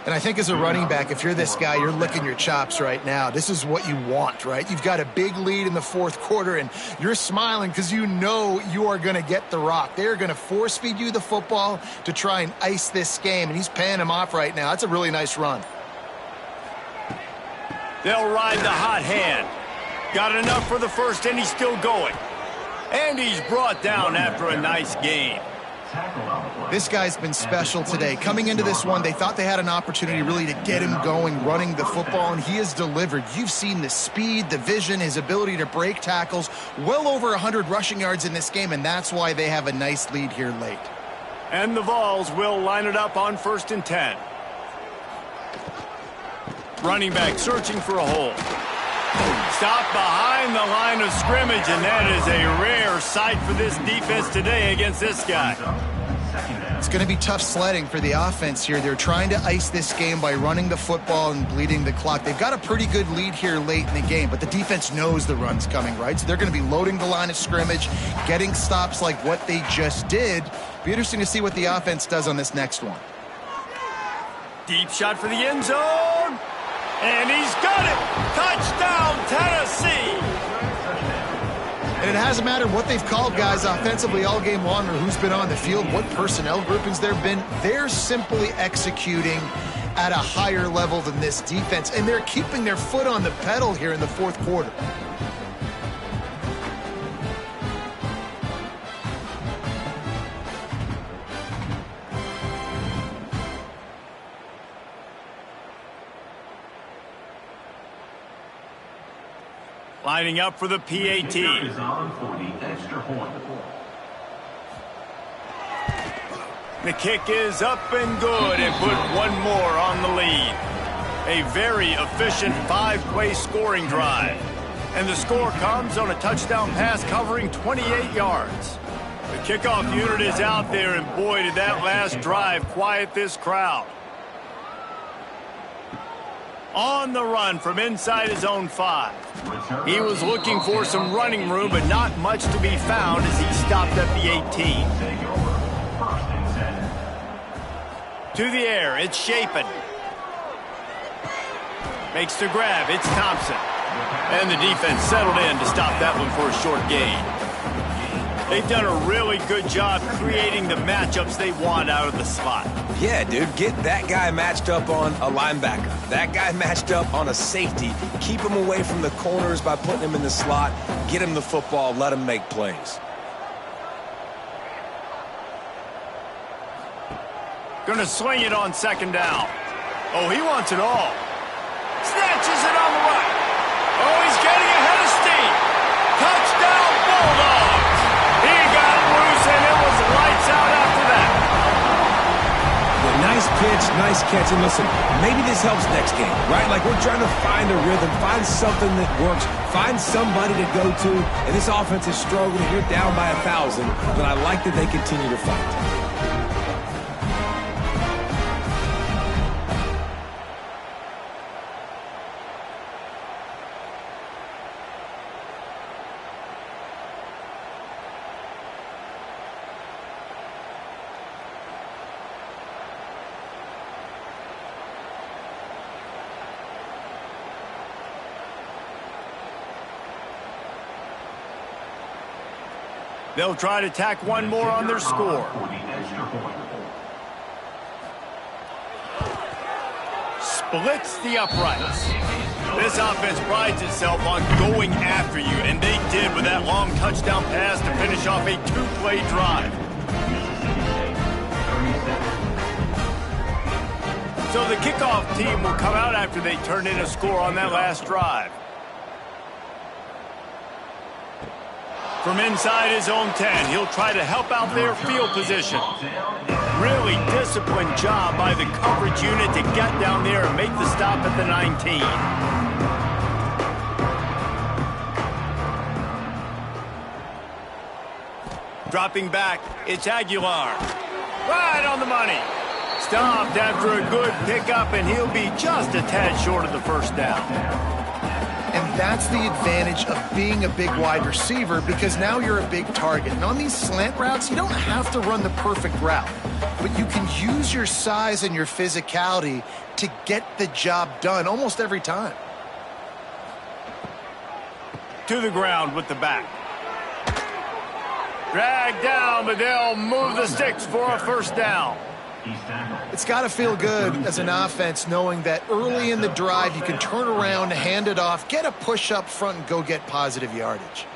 And I think as a running back, if you're this guy, you're licking your chops right now. This is what you want, right? You've got a big lead in the 4th quarter, and you're smiling because you know you are going to get the rock. They're going to force feed you the football to try and ice this game, and he's paying him off right now. That's a really nice run. They'll ride the hot hand. Got enough for the 1st, and he's still going. And he's brought down after a nice gain. tackled on the play. This guy's been special today. Coming into this one, they thought they had an opportunity really to get him going, running the football, and he has delivered. You've seen the speed, the vision, his ability to break tackles, well over 100 rushing yards in this game, and that's why they have a nice lead here late. And the Vols will line it up on 1st and 10. Running back searching for a hole. Stopped behind the line of scrimmage, and that is a rare sight for this defense today against this guy. It's going to be tough sledding for the offense here. They're trying to ice this game by running the football and bleeding the clock. They've got a pretty good lead here late in the game, but the defense knows the run's coming, right? So they're going to be loading the line of scrimmage, getting stops like what they just did. Be interesting to see what the offense does on this next one. Deep shot for the end zone. And he's got it! Touchdown, Tennessee! And it hasn't mattered what they've called guys offensively all game long or who's been on the field, what personnel groupings there have been. They're simply executing at a higher level than this defense, and they're keeping their foot on the pedal here in the fourth quarter. Lining up for the PAT. Is on for the extra point. The kick is up and good and put one more on the lead. A very efficient 5-play scoring drive. And the score comes on a touchdown pass covering 28 yards. The kickoff unit is out there, and boy, did that last drive quiet this crowd. On the run from inside his own 5. He was looking for some running room, but not much to be found as he stopped at the 18. To the air, it's Shapen. Makes the grab, it's Thompson. And the defense settled in to stop that one for a short gain. They've done a really good job creating the matchups they want out of the slot. Yeah, dude, get that guy matched up on a linebacker. That guy matched up on a safety. Keep him away from the corners by putting him in the slot. Get him the football, let him make plays. Gonna swing it on 2nd down. Oh, he wants it all. Snatches it on the right. Oh, he's getting ahead of steam. Touchdown, Bulldogs. He got loose, and it was lights out after that. Nice pitch, nice catch, and listen, maybe this helps next game, right? Like we're trying to find a rhythm, find something that works, find somebody to go to, and this offense is struggling. You're down by 1,000, but I like that they continue to fight. They'll try to tack one more on their score. Splits the uprights. This offense prides itself on going after you, and they did with that long touchdown pass to finish off a 2-play drive. So the kickoff team will come out after they turn in a score on that last drive. From inside his own 10, he'll try to help out their field position. Really disciplined job by the coverage unit to get down there and make the stop at the 19. Dropping back, it's Aguilar. Right on the money. Stopped after a good pickup, and he'll be just a tad short of the 1st down. And that's the advantage of being a big wide receiver, because now you're a big target. And on these slant routes, you don't have to run the perfect route, but you can use your size and your physicality to get the job done almost every time. To the ground with the back. Dragged down, but they'll move the sticks for a 1st down. It's got to feel good as an offense knowing that early in the drive you can turn around, hand it off, get a push up front, and go get positive yardage.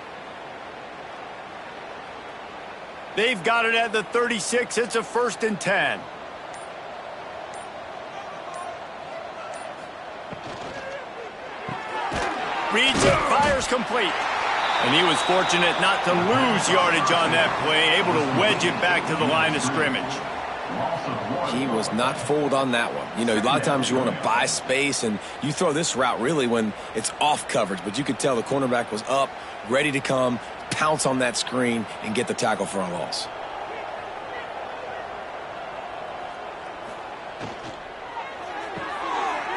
They've got it at the 36. It's a 1st and 10. Reads it, fires complete. And he was fortunate not to lose yardage on that play, able to wedge it back to the line of scrimmage. He was not fooled on that one. You know, a lot of times you want to buy space, and you throw this route really when it's off coverage. But you could tell the cornerback was up, ready to come, pounce on that screen, and get the tackle for a loss.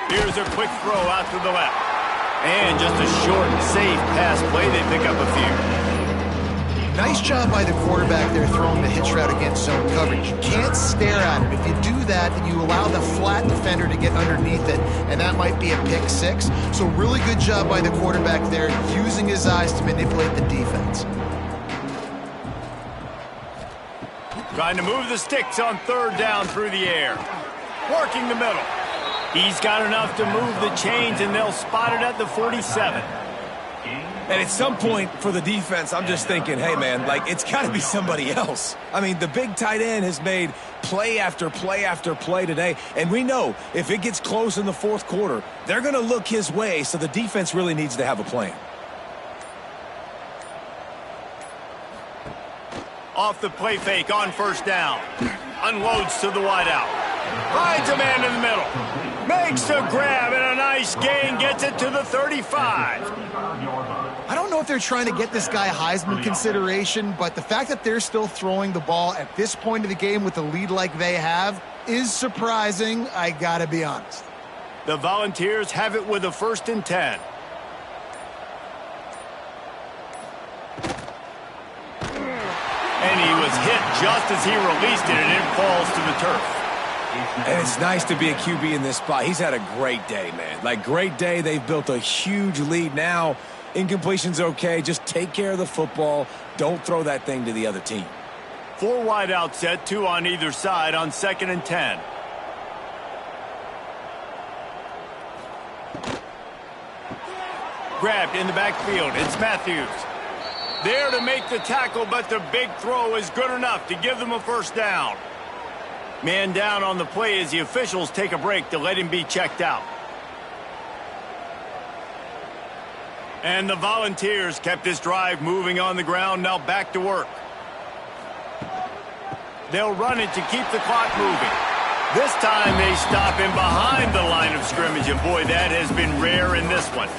Here's a quick throw out to the left. And just a short and safe pass play. They pick up a few. Nice job by the quarterback there throwing the hitch route against zone coverage. You can't stare at it. If you do that, then you allow the flat defender to get underneath it, and that might be a pick six. So really good job by the quarterback there, using his eyes to manipulate the defense. Trying to move the sticks on 3rd down through the air. Working the middle. He's got enough to move the chains, and they'll spot it at the 47. And at some point for the defense, I'm just thinking, hey, man, like, it's got to be somebody else. I mean, the big tight end has made play after play after play today, and we know if it gets close in the 4th quarter, they're going to look his way, so the defense really needs to have a plan. Off the play fake on 1st down. Unloads to the wideout. Finds a man in the middle. Makes a grab and a nice gain. Gets it to the 35. I don't know if they're trying to get this guy Heisman consideration, but the fact that they're still throwing the ball at this point of the game with a lead like they have is surprising, I gotta be honest. The Volunteers have it with a 1st and 10. And he was hit just as he released it, and it falls to the turf. And it's nice to be a QB in this spot. He's had a great day, man. Like, great day. They've built a huge lead now. Incompletion's okay. Just take care of the football. Don't throw that thing to the other team. 4 wide out set, 2 on either side on 2nd and 10. Grabbed in the backfield. It's Matthews. There to make the tackle, but the big throw is good enough to give them a 1st down. Man down on the play as the officials take a break to let him be checked out. And the Volunteers kept this drive moving on the ground, now back to work. They'll run it to keep the clock moving. This time they stop him behind the line of scrimmage, and boy, that has been rare in this one.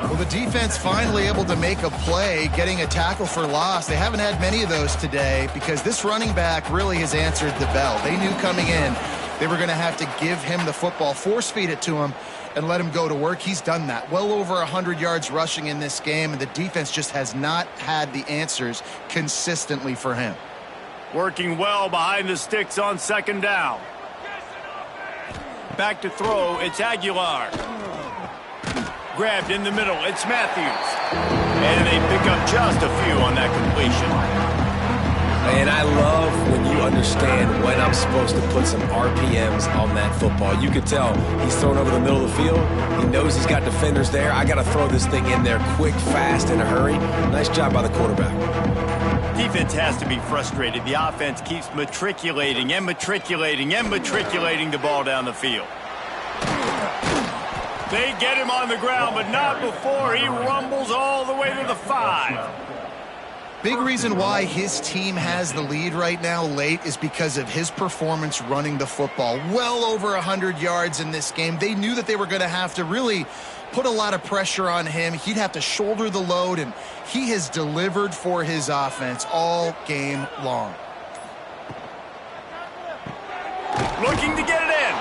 Well, the defense finally able to make a play, getting a tackle for loss. They haven't had many of those today because this running back really has answered the bell. They knew coming in they were going to have to give him the football, force feed it to him, and let him go to work. He's done that. Well over 100 yards rushing in this game, and the defense just has not had the answers consistently for him. Working well behind the sticks on 2nd down. Back to throw, it's Aguilar. Grabbed in the middle, it's Matthews. And they pick up just a few on that completion. And I love when you understand when I'm supposed to put some RPMs on that football. You could tell he's thrown over the middle of the field. He knows he's got defenders there. I got to throw this thing in there quick, fast, in a hurry. Nice job by the quarterback. Defense has to be frustrated. The offense keeps matriculating and matriculating and matriculating the ball down the field. They get him on the ground, but not before he rumbles all the way to the 5. Big reason why his team has the lead right now late is because of his performance running the football. Well over 100 yards in this game. They knew that they were going to have to really put a lot of pressure on him. He'd have to shoulder the load, and he has delivered for his offense all game long. Looking to get it in.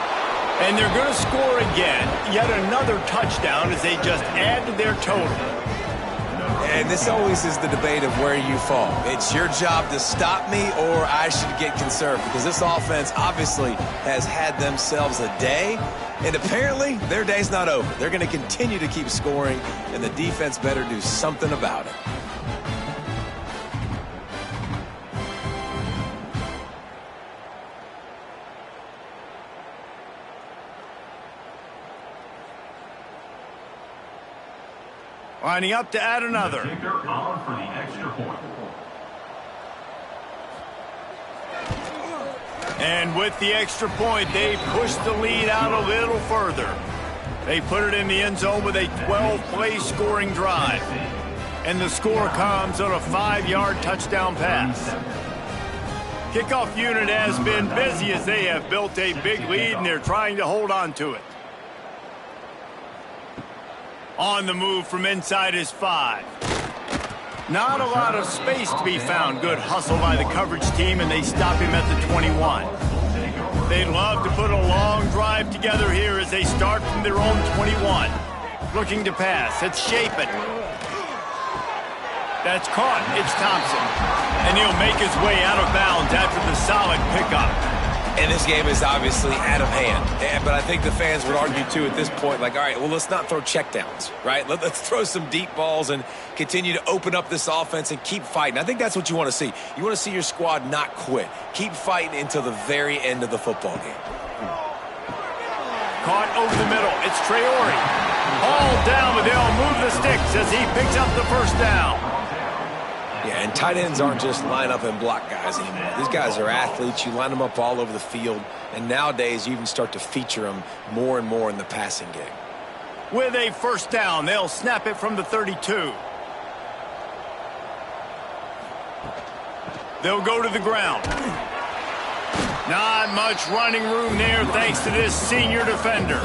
And they're going to score again. Yet another touchdown as they just add to their total. And this always is the debate of where you fall. It's your job to stop me, or I should get conserved, because this offense obviously has had themselves a day, and apparently their day's not over. They're going to continue to keep scoring, and the defense better do something about it. Lining up to add another. Kicker on for the extra point. And with the extra point, they pushed the lead out a little further. They put it in the end zone with a 12-play scoring drive. And the score comes on a 5-yard touchdown pass. Kickoff unit has been busy as they have built a big lead, and they're trying to hold on to it. On the move from inside his 5. Not a lot of space to be found. Good hustle by the coverage team, and they stop him at the 21. They'd love to put a long drive together here as they start from their own 21. Looking to pass. It's Shapen. That's caught. It's Thompson. And he'll make his way out of bounds after the solid pickup. And this game is obviously out of hand. But I think the fans would argue, too, at this point, like, all right, well, let's not throw checkdowns, right? Let's throw some deep balls and continue to open up this offense and keep fighting. I think that's what you want to see. You want to see your squad not quit. Keep fighting until the very end of the football game. Caught over the middle. It's Traore. Hauled down, but they'll move the sticks as he picks up the first down. Yeah, and tight ends aren't just line up and block guys anymore. These guys are athletes. You line them up all over the field. And nowadays, you even start to feature them more and more in the passing game. With a first down, they'll snap it from the 32. They'll go to the ground. Not much running room there thanks to this senior defender.